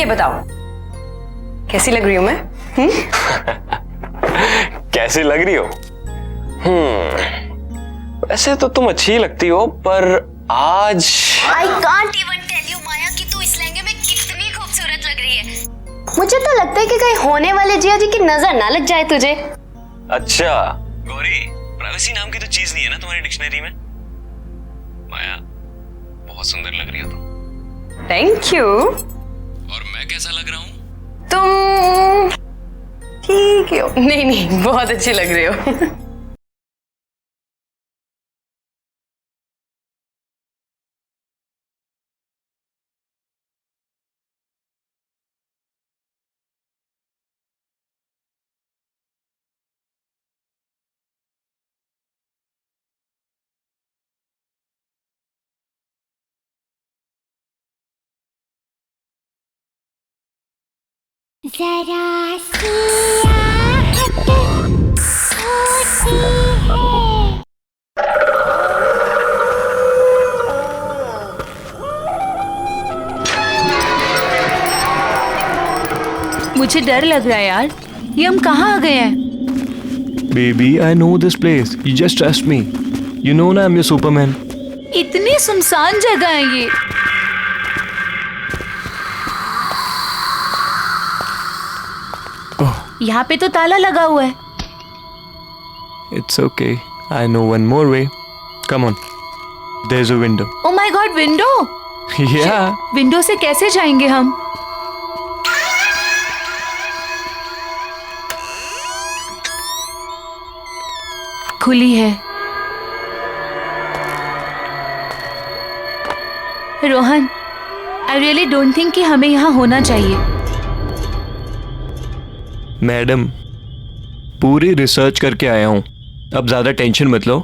ये बताओ कैसी लग रही हूं मैं? कैसी लग रही हो? वैसे तो तुम अच्छी लगती हो, पर आज I can't even tell you Maya कि तू इस लहंगे में कितनी खूबसूरत लग रही है। मुझे तो लगता है कि कहीं होने वाले जिया जी की नजर ना लग जाए तुझे। अच्छा गौरी, प्राइवेसी नाम की तो चीज नहीं है ना तुम्हारी डिक्शनरी में? माया बहुत सुंदर लग रही हो तुम। Thank you. और मैं कैसा लग रहा हूँ? तुम ठीक हो। नहीं बहुत अच्छी लग रहे हो। जरा सी आहट होती है। मुझे डर लग रहा है यार, ये हम कहाँ आ गए हैं? Baby, I know this place. You just trust me. You know ना I'm your Superman. इतनी सुनसान जगह है ये। यहाँ पे तो ताला लगा हुआ है। It's okay. I know one more way. Come on. There's a window. Oh my God, window! Yeah. Window से कैसे जाएंगे हम? खुली है। Rohan, I really don't think कि हमें यहाँ होना चाहिए। मैडम, पूरी रिसर्च करके आया हूँ। अब ज्यादा टेंशन मत लो।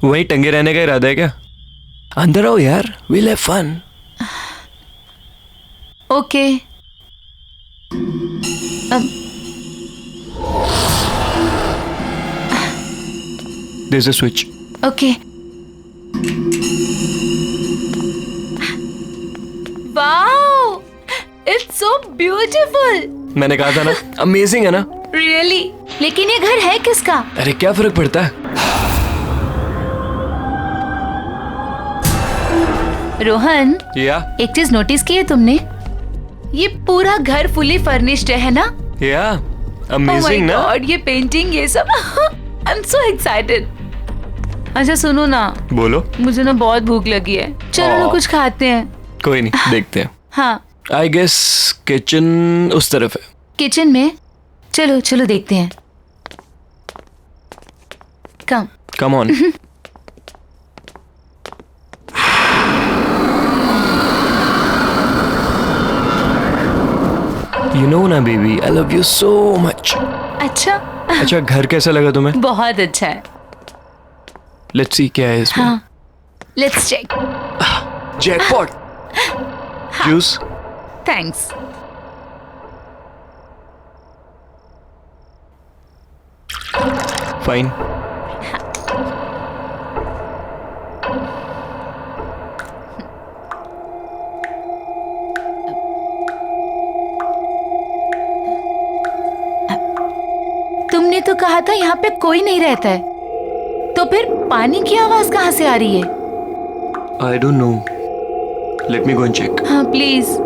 वहीं टंगे रहने का इरादा है क्या? अंदर आओ यार, we'll have fun. Okay. There's a switch. Okay. Wow, it's so beautiful. मैंने कहा था ना, अमेजिंग है ना? रियली? लेकिन ये घर है किसका? अरे क्या फर्क पड़ता है? रोहन, या एक चीज नोटिस की है तुमने? ये पूरा घर फुली फर्निश्ड है ना? या अमेजिंग ना? और ये पेंटिंग, ये सब। I am so excited. अच्छा सुनो ना, बोलो। मुझे ना बहुत भूख लगी है, चलो ना कुछ खाते हैं। कोई नहीं, देखते हैं। हाँ, आई गेस किचन उस तरफ है। किचन में? चलो चलो देखते हैं। Come on. You know ना baby, I love you so much. अच्छा। अच्छा, घर कैसा लगा तुम्हें? बहुत अच्छा है। Let's see क्या है इसमें। हाँ, let's check. Jackpot. Juice. Thanks. Fine. तुमने तो कहा था यहाँ पे कोई नहीं रहता है, तो फिर पानी की आवाज कहाँ से आ रही है? I don't know. Let me go and check. हाँ प्लीज।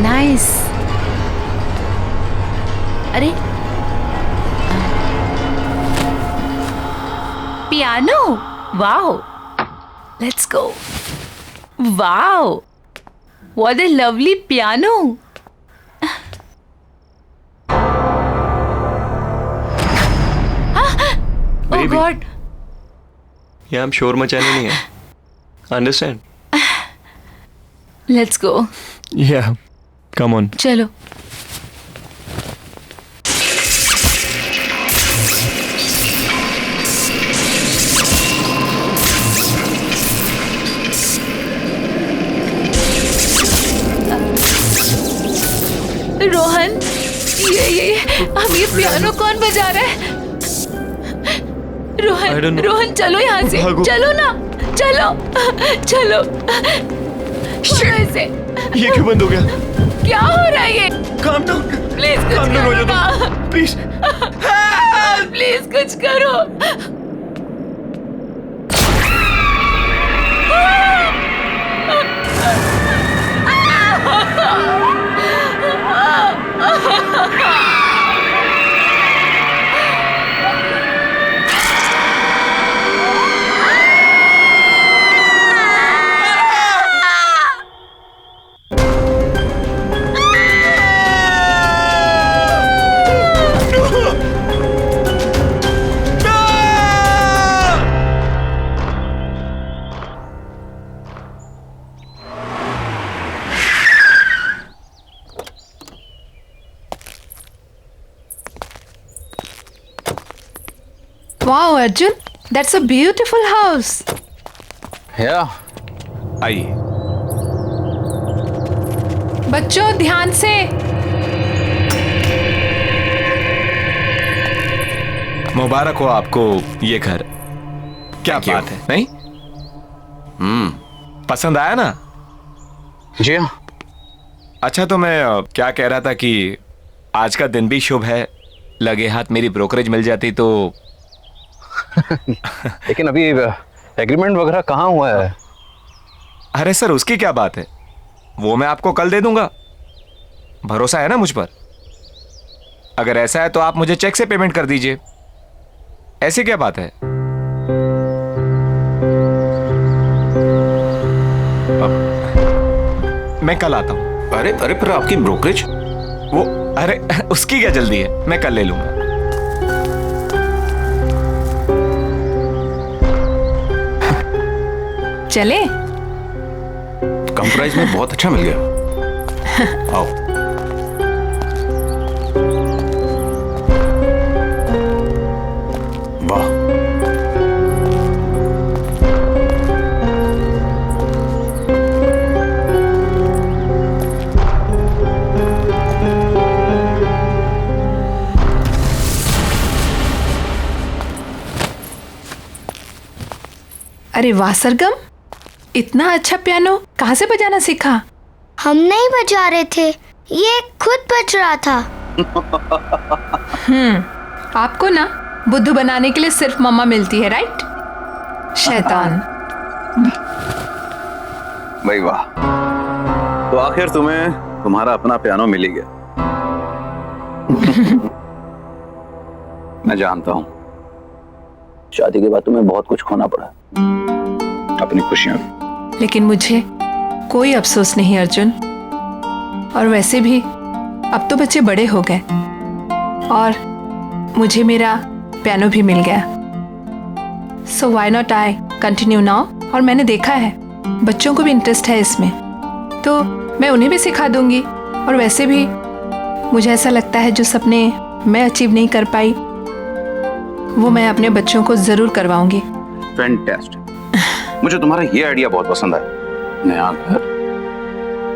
नाइस। अरे piano, wow, let's go. Wow, what a lovely piano. Oh God, यहाँ हम शोर मचाने नहीं है। Understand? Let's go. Yeah. Come on. चलो। रोहन, ये अब ये पियानो कौन बजा रहा है? रोहन, रोहन चलो यहाँ से, चलो ना, चलो चलो। ये क्यों बंद हो गया? क्या हो रहा है ये? काम डाउन, प्लीज कुछ करो ना, प्लीज प्लीज कुछ करो। Wow, Arjun, that's a beautiful house. Yeah. आइए। बच्चों ध्यान से। मुबारक हो आपको ये घर। क्या बात है, नहीं? पसंद आया ना? जी हाँ। अच्छा, तो मैं क्या कह रहा था कि आज का दिन भी शुभ है, लगे हाथ मेरी ब्रोकरेज मिल जाती तो। लेकिन अभी एग्रीमेंट वगैरह कहाँ हुआ है? अरे सर, उसकी क्या बात है, वो मैं आपको कल दे दूंगा। भरोसा है ना मुझ पर? अगर ऐसा है तो आप मुझे चेक से पेमेंट कर दीजिए। ऐसी क्या बात है? मैं कल आता हूं। अरे अरे, पर आपकी ब्रोकरेज? वो अरे उसकी क्या जल्दी है, मैं कल ले लूंगा। चले? कम प्राइस में बहुत अच्छा मिल गया। आओ। वाह, अरे वाह सरगम, इतना अच्छा पियानो कहाँ से बजाना सीखा? हम नहीं बजा रहे थे, ये खुद बज रहा था। आपको ना बुद्धू बनाने के लिए सिर्फ मम्मा मिलती है, राइट? शैतान। भाई वाह, तो आखिर तुम्हें तुम्हारा अपना पियानो मिल ही गया। मैं जानता हूं, शादी के बाद तुम्हें बहुत कुछ खोना पड़ा, अपनी खुशियां भी। लेकिन मुझे कोई अफसोस नहीं अर्जुन। और वैसे भी अब तो बच्चे बड़े हो गए और मुझे मेरा पियानो भी मिल गया। So why not I continue now. और मैंने देखा है बच्चों को भी इंटरेस्ट है इसमें, तो मैं उन्हें भी सिखा दूंगी। और वैसे भी मुझे ऐसा लगता है जो सपने मैं अचीव नहीं कर पाई वो मैं अपने बच्चों को जरूर करवाऊंगी। फैंटास्टिक, मुझे तुम्हारा ये आइडिया बहुत पसंद आया। नया घर,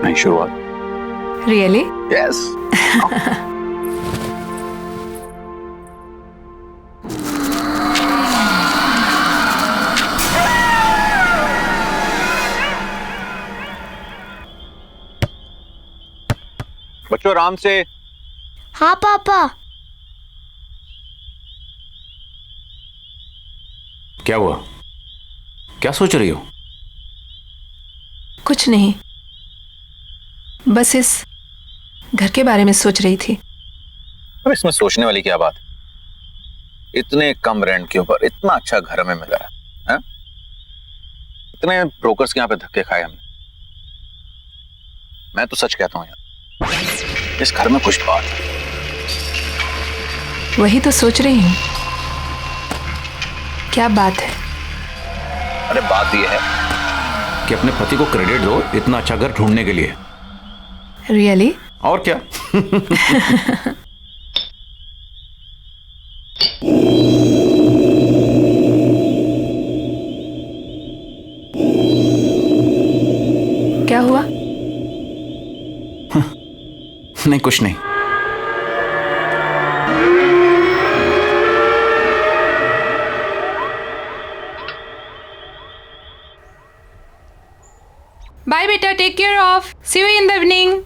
नई शुरुआत। रियली? यस। बच्चों आराम से। हाँ पापा। क्या हुआ? क्या सोच रही हो? कुछ नहीं, बस इस घर के बारे में सोच रही थी। अब इसमें सोचने वाली क्या बात है? इतने कम रेंट के ऊपर इतना अच्छा घर हमें मिला है? इतने ब्रोकर्स के यहाँ पे धक्के खाए हमने। मैं तो सच कहता हूँ यार, इस घर में कुछ बात है। वही तो सोच रही हूँ, क्या बात है? अरे बात यह है कि अपने पति को क्रेडिट दो इतना अच्छा घर ढूंढने के लिए। रियली? और क्या? क्या हुआ? नहीं कुछ नहीं। बाय बेटा, take care of, see you in the evening.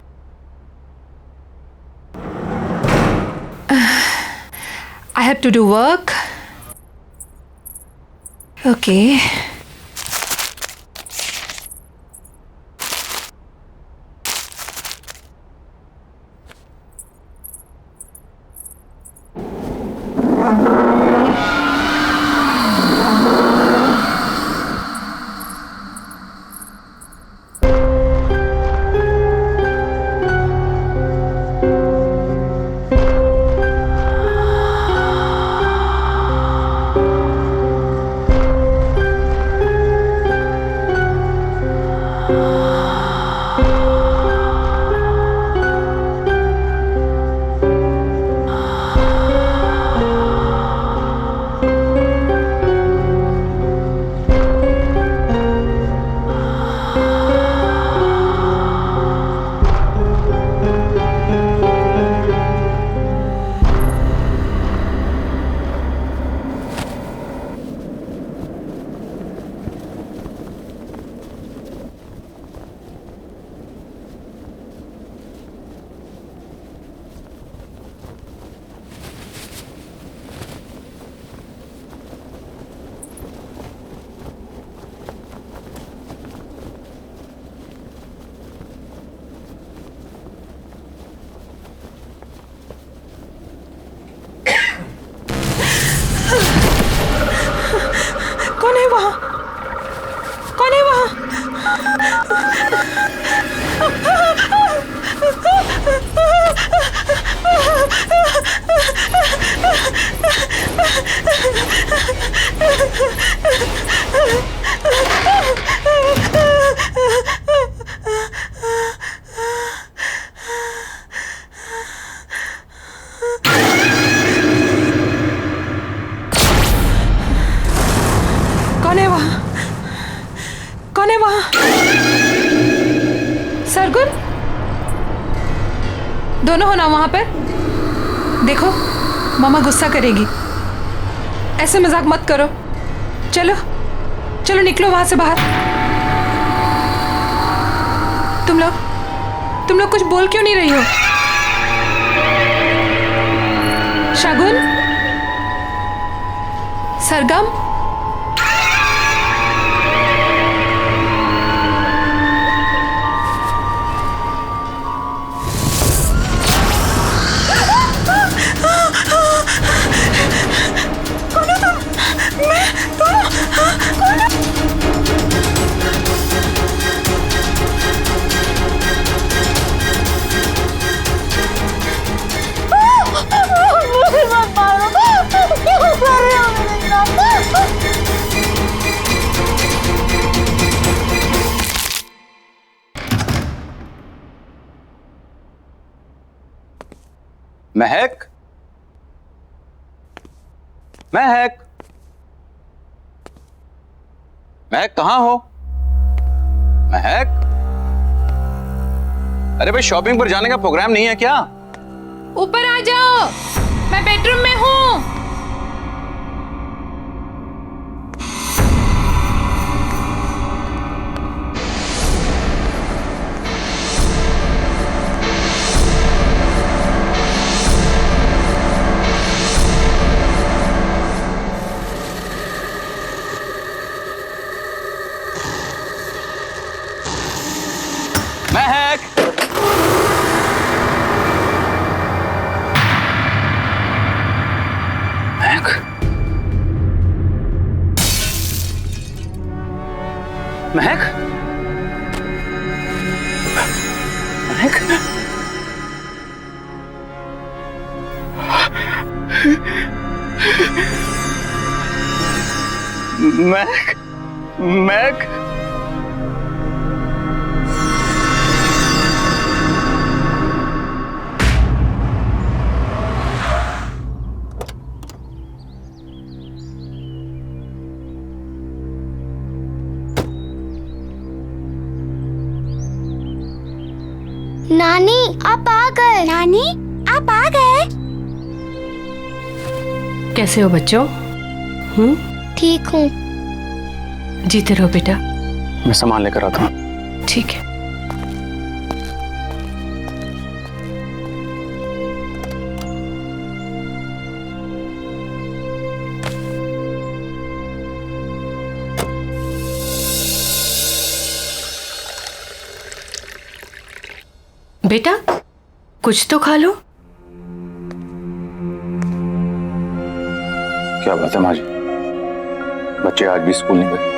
I have to do work. Okay. कौन है वहाँ? कौन है वहाँ? कौन है वहाँ? कौन है वहाँ? सरगुन, दोनों हो ना वहाँ पर? देखो, मामा गुस्सा करेगी। ऐसे मजाक मत करो। चलो चलो निकलो वहां से बाहर। तुम लोग कुछ बोल क्यों नहीं रही हो? शगुन, सरगम, महक, महक, महक कहाँ हो? महक, अरे भाई शॉपिंग पर जाने का प्रोग्राम नहीं है क्या? ऊपर आ जाओ, मैं बेडरूम में हूँ। महक, महक, महक, महक, महक, नानी आप आ गए। नानी आप आ गए। कैसे हो बच्चों? ठीक हूँ। जीते रहो बेटा। मैं सामान लेकर आता हूँ। ठीक है। बेटा कुछ तो खा लो। क्या बात है माँ जी, बच्चे आज भी स्कूल नहीं गए?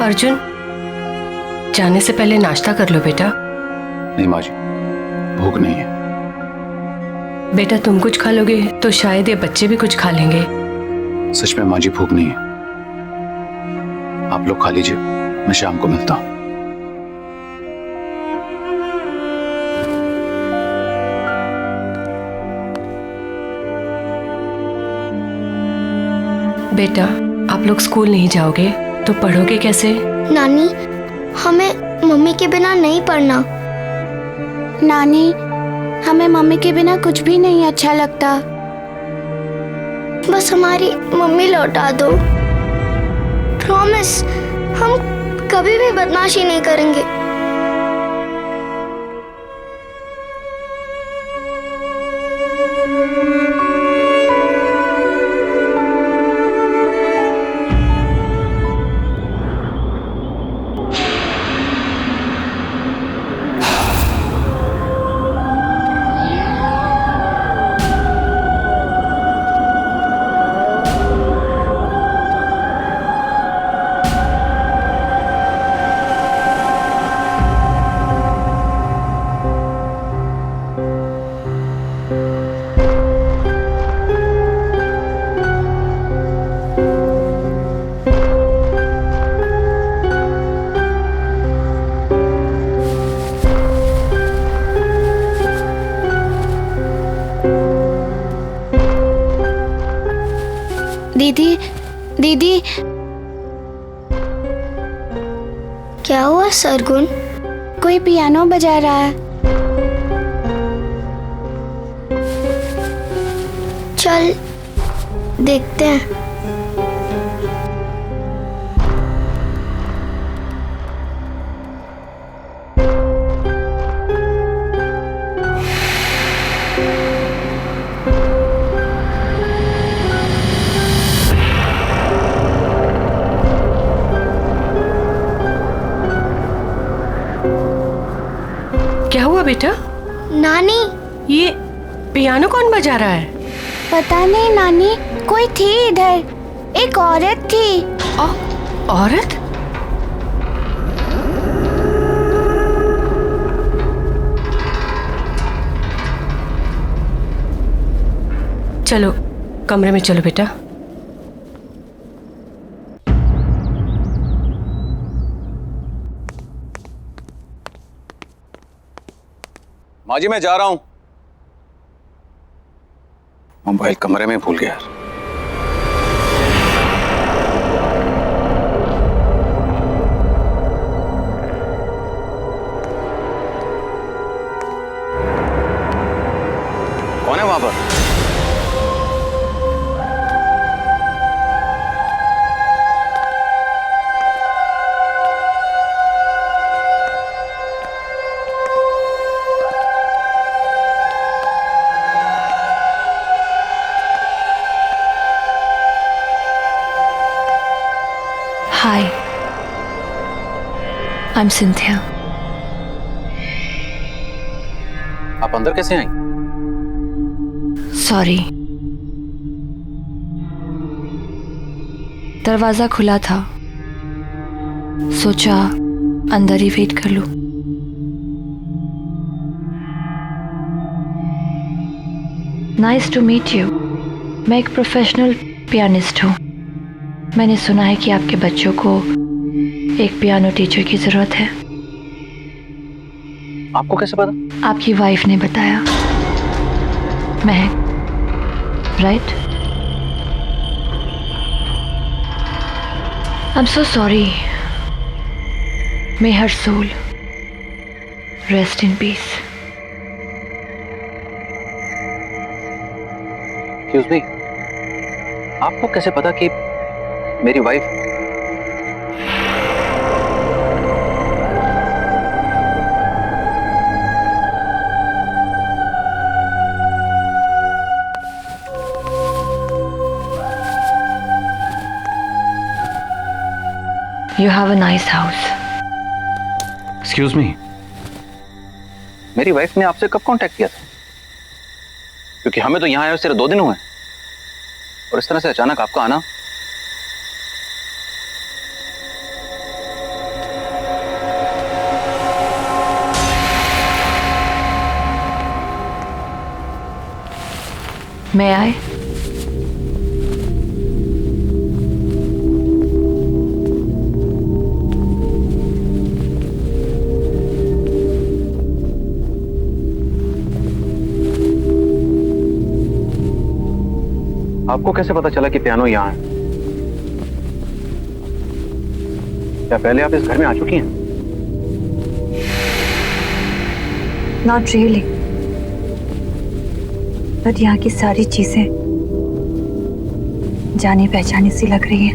अर्जुन जाने से पहले नाश्ता कर लो बेटा। नहीं माँ जी, भूख नहीं है। बेटा तुम कुछ खा लोगे तो शायद ये बच्चे भी कुछ खा लेंगे। सच में माँ जी भूख नहीं है। आप लोग खा लीजिए, मैं शाम को मिलता हूँ। बेटा आप लोग स्कूल नहीं जाओगे तो पढ़ोगे कैसे? नानी हमें मम्मी के बिना नहीं पढ़ना। नानी हमें मम्मी के बिना कुछ भी नहीं अच्छा लगता। बस हमारी मम्मी लौटा दो। प्रॉमिस हम कभी भी बदमाशी नहीं करेंगे। दीदी दीदी क्या हुआ सरगुन? कोई पियानो बजा रहा है। चल देखते हैं। क्या हुआ बेटा? नानी ये पियानो कौन बजा रहा है? पता नहीं नानी, कोई थी इधर, एक औरत थी। औरत? चलो कमरे में चलो बेटा। माँ जी मैं जा रहा हूं। मोबाइल कमरे में भूल गया। कौन है वहां पर? हाय, आई एम सिंथिया। आप अंदर कैसे आई? सॉरी, दरवाजा खुला था, सोचा अंदर ही वेट कर लूं। Nice to meet you. मैं एक प्रोफेशनल पियानिस्ट हूँ। मैंने सुना है कि आपके बच्चों को एक पियानो टीचर की जरूरत है। आपको कैसे पता? आपकी वाइफ ने बताया। महक, right? I am so sorry. May her soul rest in peace. Excuse me, आपको कैसे पता कि मेरी wife? You have a nice house. Excuse me, मेरी वाइफ ने आपसे कब कांटेक्ट किया था? क्योंकि हमें तो यहाँ आए सिर्फ 2 दिन हुए और इस तरह से अचानक आपका आना। May I? आपको कैसे पता चला कि पियानो यहाँ है? क्या पहले आप इस घर में आ चुकी हैं? Not really. बट यहाँ की सारी चीजें जानी पहचानी सी लग रही है।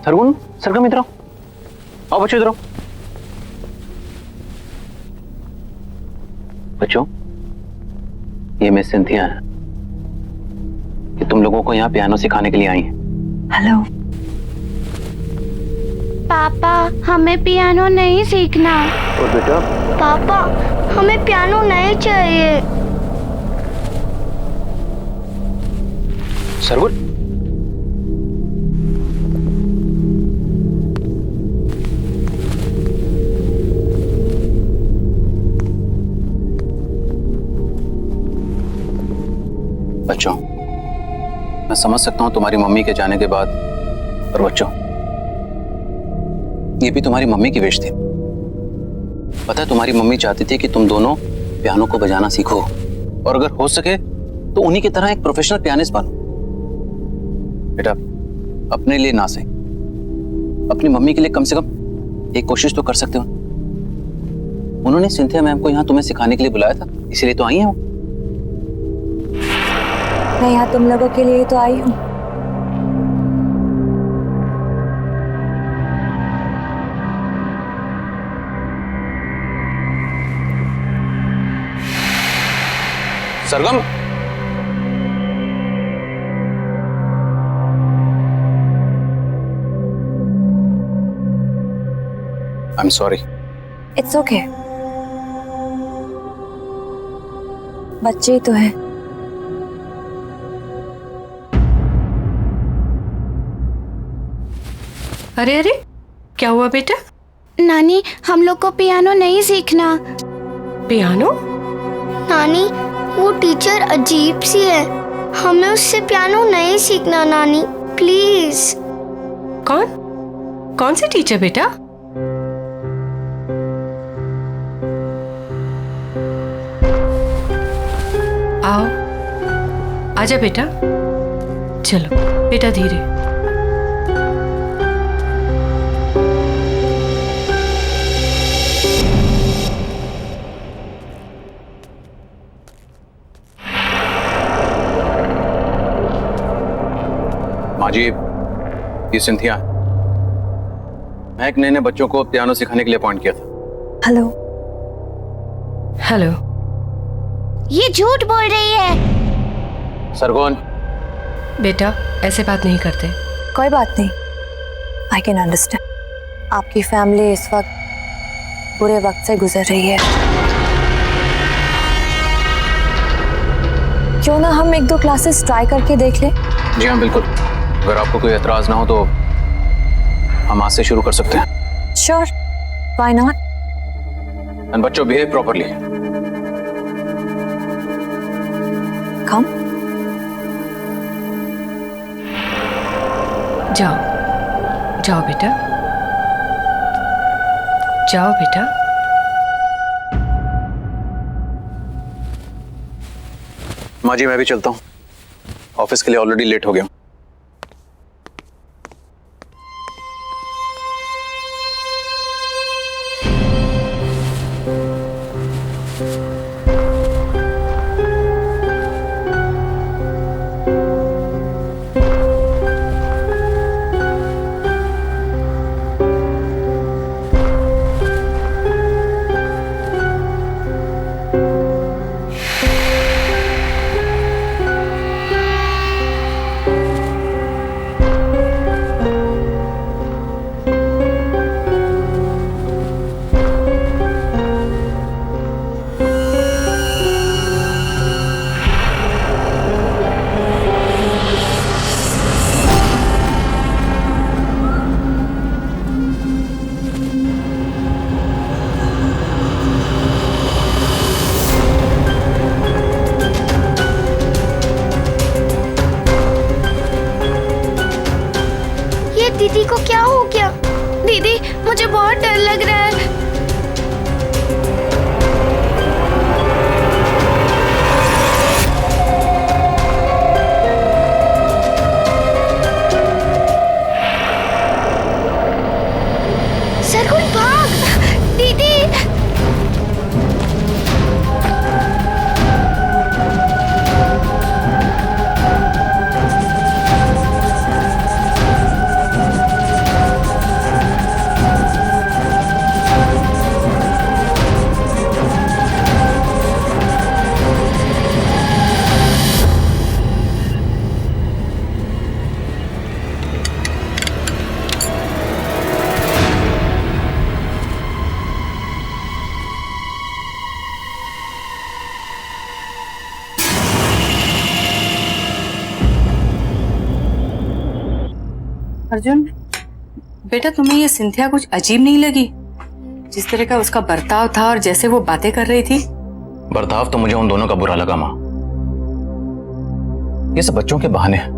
सरगुन, सरगम इधर आओ। आओ बच्चों, इधर आओ। बच्चों, ये मिस सिंथिया है कि तुम लोगों को यहाँ पियानो सिखाने के लिए आई हैं। हेलो पापा, हमें पियानो नहीं सीखना। और बेटा? पापा, हमें पियानो नहीं चाहिए। सरगुन, बच्चों, मैं समझ सकता हूं तुम्हारी मम्मी के जाने के बाद, पर बच्चों, ये भी तुम्हारी मम्मी की विश थी। पता है, तुम्हारी मम्मी चाहती थी कि तुम दोनों पियानो को बजाना सीखो और अगर हो सके तो उन्हीं की तरह एक प्रोफेशनल पियानिस्ट बनो। बेटा, अपने लिए ना सही, अपनी मम्मी के लिए कम से कम एक कोशिश तो कर सकते हो। उन्होंने सिंथिया मैम को यहाँ तुम्हें सिखाने के लिए बुलाया था, इसीलिए तो आई हैं वो। मैं यहाँ तुम लोगों के लिए तो आई हूँ। Sargam, I am sorry. It's okay, बच्चे ही तो है। अरे अरे, क्या हुआ बेटा? नानी, हम लोग को पियानो नहीं सीखना। पियानो? नानी, वो टीचर अजीब सी है, हमें उससे पियानो नहीं सीखना। नानी प्लीज। कौन सी टीचर बेटा? आओ, आजा बेटा। चलो बेटा, धीरे। माँ जी, ये सिंथिया, महक ने बच्चों को पियानो सिखाने के लिए अपॉइंट किया था। हेलो। हेलो। ये झूठ बोल रही है। सरगुन, बेटा, ऐसे बात नहीं करते। कोई बात नहीं, आई कैन अंडरस्टैंड। आपकी फैमिली इस वक्त बुरे वक्त से गुजर रही है। क्यों ना हम 1-2 क्लासेस ट्राई करके देख लें? जी हाँ बिल्कुल, अगर आपको कोई एतराज ना हो तो हम आज से शुरू कर सकते हैं। Sure, why not. एंड बच्चों, बिहेव प्रॉपर्ली। कम। जाओ जाओ बेटा, जाओ बेटा। माँ जी, मैं भी चलता हूँ, ऑफिस के लिए ऑलरेडी लेट हो गया हूँ। दीदी को क्या हो गया? दीदी, मुझे बहुत डर लग रहा है। सरगुन भाग! दीदी! अर्जुन बेटा, तुम्हें ये सिंथिया कुछ अजीब नहीं लगी? जिस तरह का उसका बर्ताव था और जैसे वो बातें कर रही थी। बर्ताव तो मुझे उन दोनों का बुरा लगा माँ। ये सब बच्चों के बहाने हैं,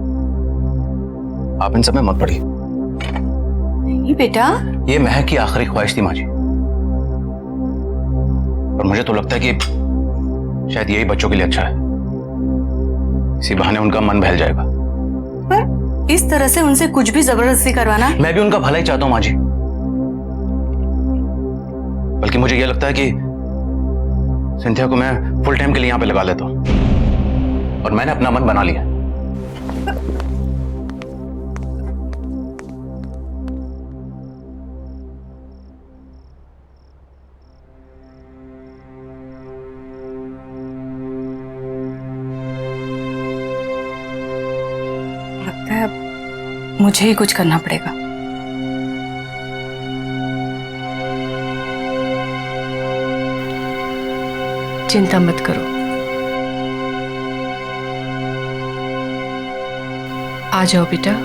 आप इन सब में मत पड़िए। नहीं बेटा, ये महक की आखिरी ख्वाहिश थी माँ जी, और मुझे तो लगता है कि शायद यही बच्चों के लिए अच्छा है। इसी बहाने उनका मन बहल जाएगा। पर इस तरह से उनसे कुछ भी जबरदस्ती करवाना। मैं भी उनका भला ही चाहता हूं माँ जी, बल्कि मुझे यह लगता है कि सिंथिया को मैं फुल टाइम के लिए यहां पे लगा लेता हूं, और मैंने अपना मन बना लिया। लगता है मुझे ही कुछ करना पड़ेगा। चिंता मत करो, आ जाओ बेटा।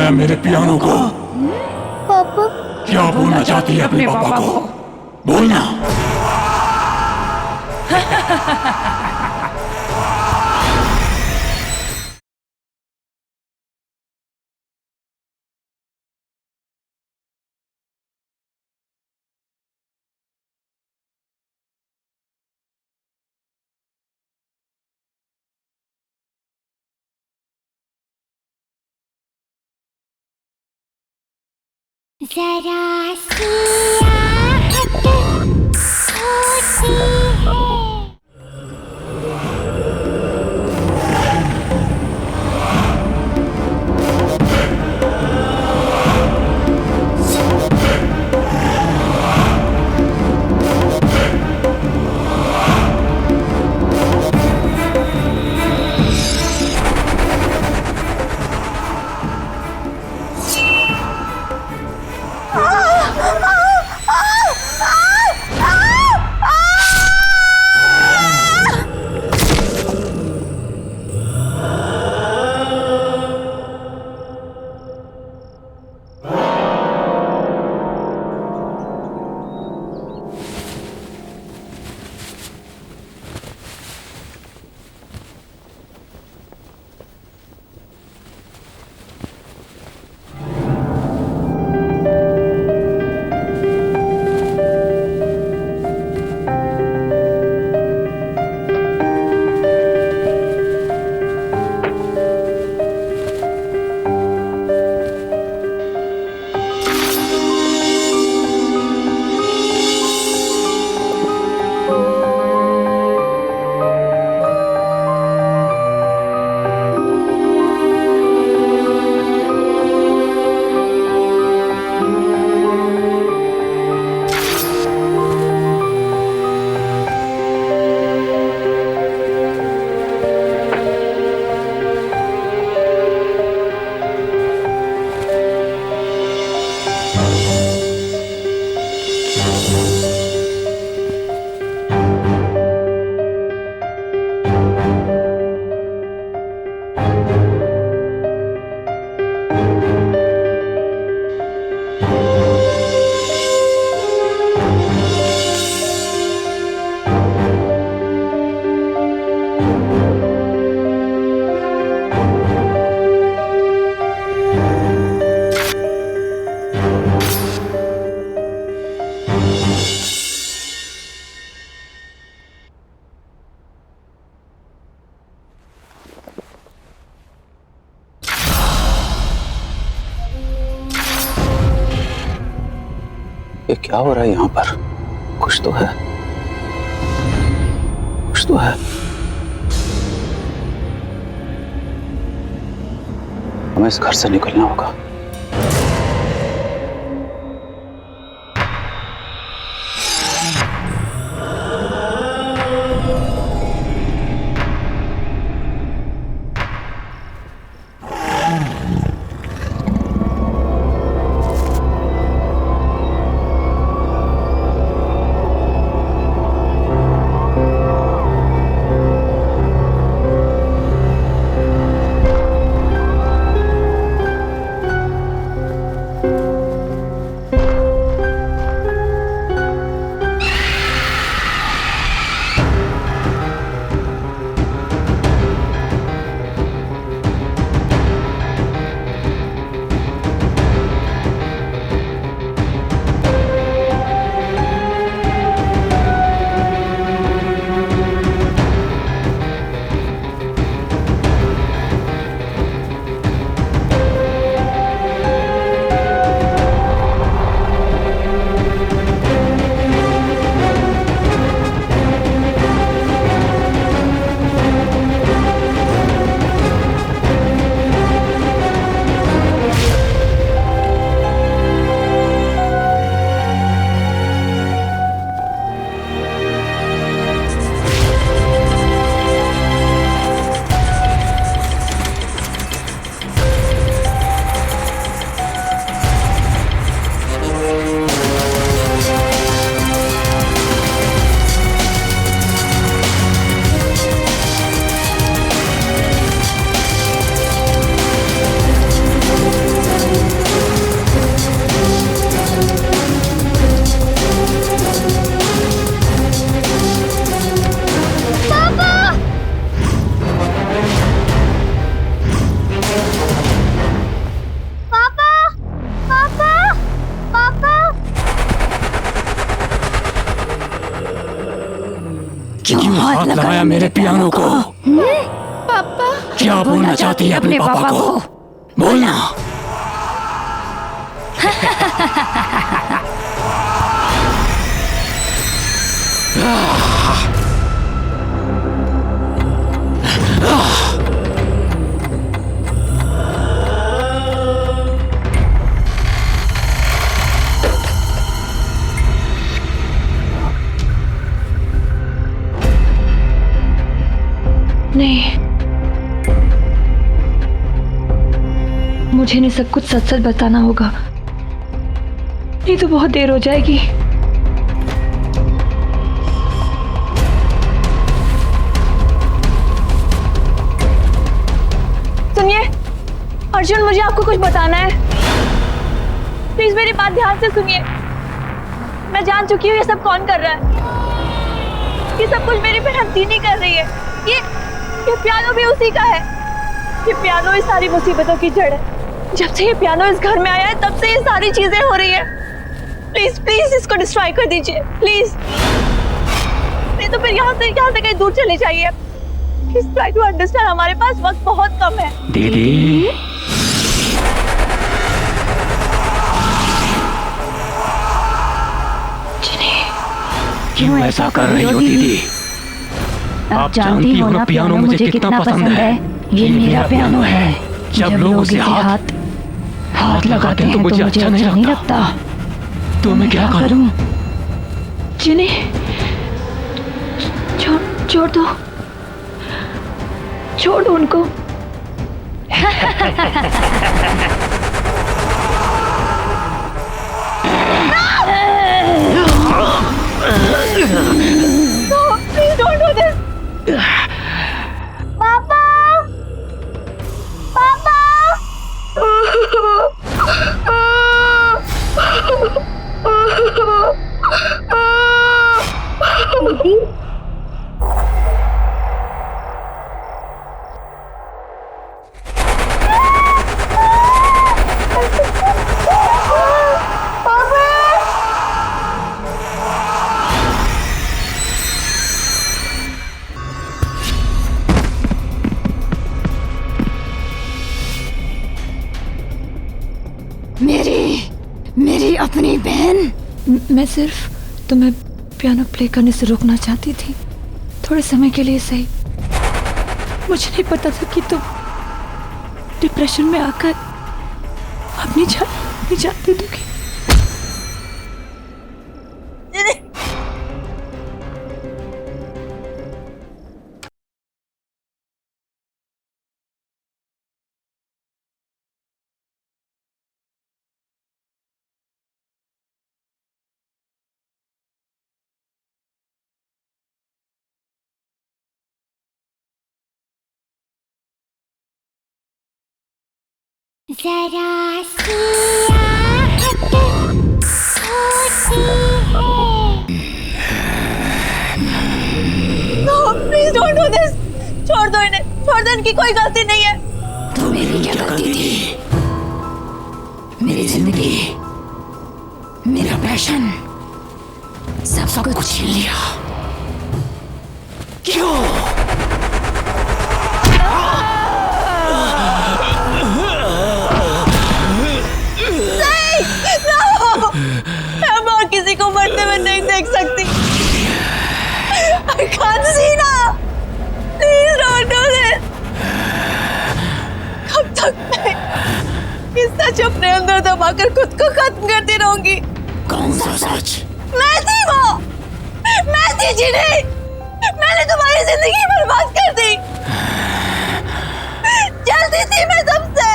बुलाया मेरे पियानो को? पापा क्या बोलना चाहती है अपने पापा को? बोलना। जरा सी आहट होती है। ये क्या हो रहा है यहाँ पर? कुछ तो है, कुछ तो है। हमें इस घर से निकलना होगा। क्यों हाथ लगाया मेरे पियानो को? पापा क्या बोलना चाहती है अपने पापा को? बोलना। नहीं, मुझे इन्हें सब कुछ सच सच बताना होगा, नहीं तो बहुत देर हो जाएगी। सुनिए अर्जुन, मुझे आपको कुछ बताना है। प्लीज मेरी बात ध्यान से सुनिए। मैं जान चुकी हूँ ये सब कौन कर रहा है। ये सब कुछ मेरी बहन तीनी कर रही है। ये पियानो भी उसी का है। ये पियानो इस सारी मुसीबतों की जड़ है। जब से ये पियानो इस घर में आया है तब से ये सारी चीजें हो रही है। प्लीज प्लीज इसको डिस्ट्रॉय कर दीजिए प्लीज, नहीं तो फिर यहाँ से कहीं दूर चले जाइए। प्लीज ट्राई टू अंडरस्टैंड, हमारे पास वक्त बहुत कम है। दीदी क्यों ऐसा कर रही हो दीदी? आप जानती हो ना पियानो मुझे कितना पसंद है। ये मेरा पियानो है। जब लोग इसे हाथ लगाते हैं तो मुझे अच्छा नहीं लगता। तो मैं क्या करूं? जिन्हें छोड़ दो उनको। No, please don't do this. पापा, पापा। दीदी, मेरी अपनी बहन। मैं सिर्फ तुम्हें पियानो प्ले करने से रोकना चाहती थी, थोड़े समय के लिए सही। मुझे नहीं पता था कि तुम डिप्रेशन में आकर अपनी जान दे दोगी। जरा सी आहट होती है। No, please don't do this. छोड़ दो इन्हें, छोड़ दो, इनकी कोई गलती नहीं है। तो मेरी क्या गलती थी? मेरी जिंदगी, मेरा पैशन, सब कुछ छीन लिया। क्यों? मैं और किसी को मरते हुए नहीं देख सकती। I can't see now. Please don't do this. कब तक मैं इस सच अपने अंदर दबाकर खुद को खत्म करती रहूंगी? कौन सा सच? मैं थी वो, मैं थी जिन्हें मैंने तुम्हारी जिंदगी बर्बाद कर दी। जलती थी मैं सबसे,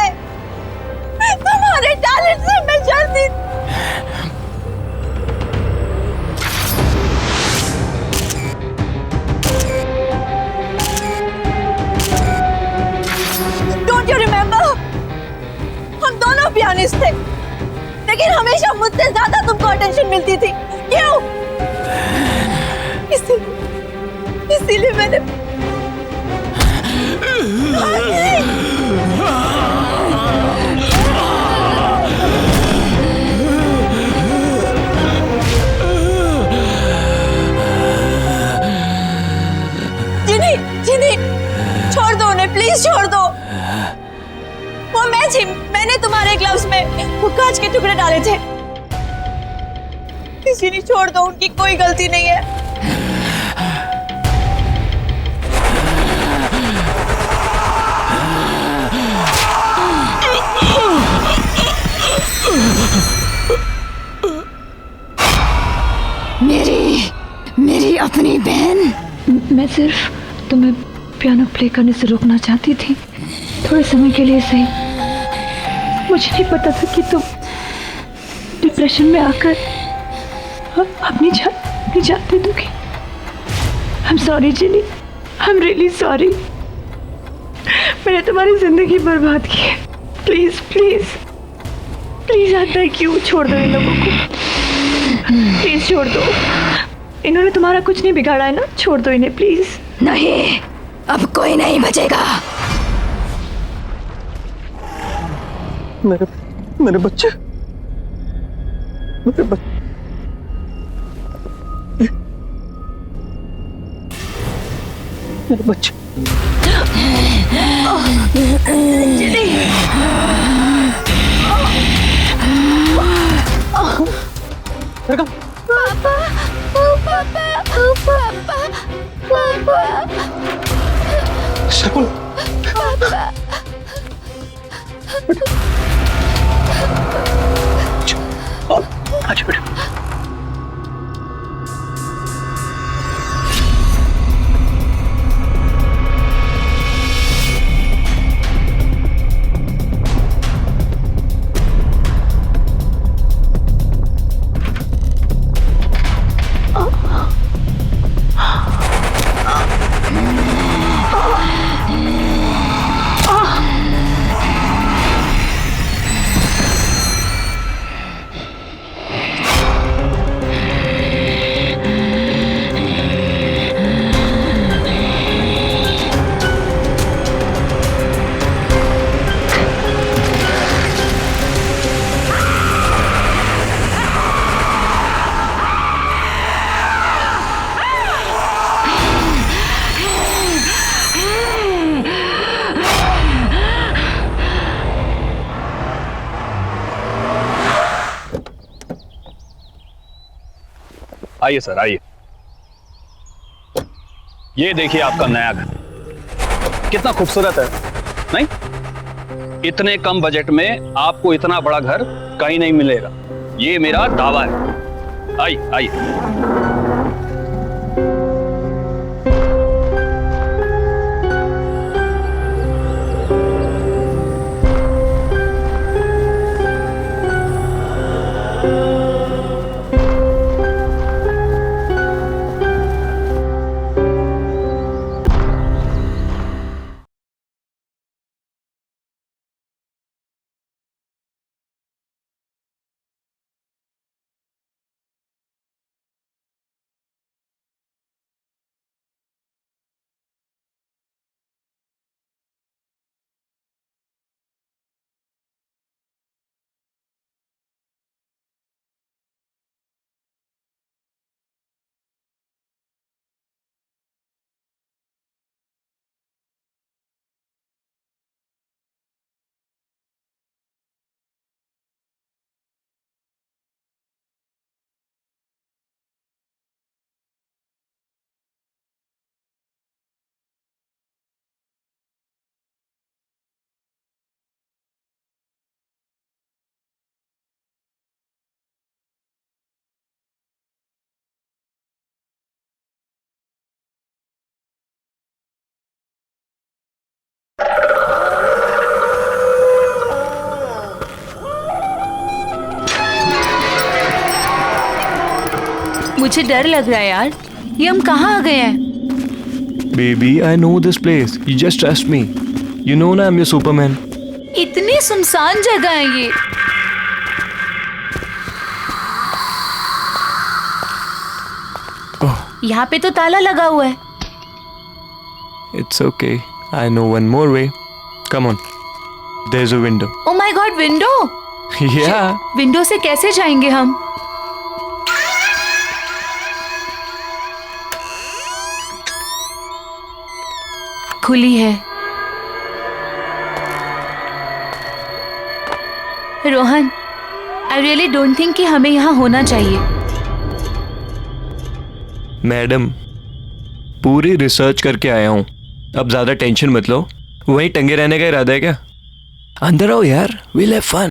तुम्हारे टैलेंट से मैं जलती थी। Don't you remember? हम दोनों पियानिस्ट थे, लेकिन हमेशा मुझसे ज्यादा तुमको अटेंशन मिलती थी। क्यों? इसीलिए मैंने टुकड़े डाले थे। किसी ने छोड़ दो, उनकी कोई गलती नहीं है। मेरी अपनी बहन। मैं सिर्फ तुम्हें पियानो प्ले करने से रोकना चाहती थी, थोड़े समय के लिए सही। मुझे नहीं पता था कि तुम डिप्रेशन में आकर अपनी जान दे दोगी। I am sorry Jinny, I am really sorry. मैंने तुम्हारी जिंदगी बर्बाद की है। प्लीज प्लीज प्लीज आता है, क्यों छोड़ दो इन लोगों को, प्लीज छोड़ दो। इन्होंने तुम्हारा कुछ नहीं बिगाड़ा है ना, छोड़ दो इन्हें प्लीज। नहीं, अब कोई नहीं बचेगा। मेरे बच्चे, मेरे बच्चे, मेरे बच्चे। पापा, पापा, पापा, पापा, शकुन, पापा। अच्छा बेटा। आइए सर, आइए। ये देखिए आपका नया घर, कितना खूबसूरत है, नहीं? इतने कम बजट में आपको इतना बड़ा घर कहीं नहीं मिलेगा, ये मेरा दावा है। आइए आइए। मुझे डर लग रहा है यार, ये हम कहाँ आ गए हैं? Baby, I know this place. You just trust me. You know ना, I'm your Superman. इतनी सुनसान जगह है ये। यहाँ पे तो ताला लगा हुआ है। It's okay. I know one more way. Come on. There's a window. Oh my God, window? Yeah. Window से कैसे जाएंगे हम? खुली है। Rohan, I really don't think कि हमें यहाँ होना चाहिए। मैडम, पूरी रिसर्च करके आया हूँ, अब ज्यादा टेंशन मत लो। वहीं टंगे रहने का इरादा है क्या? अंदर आओ यार, विल हैव फन।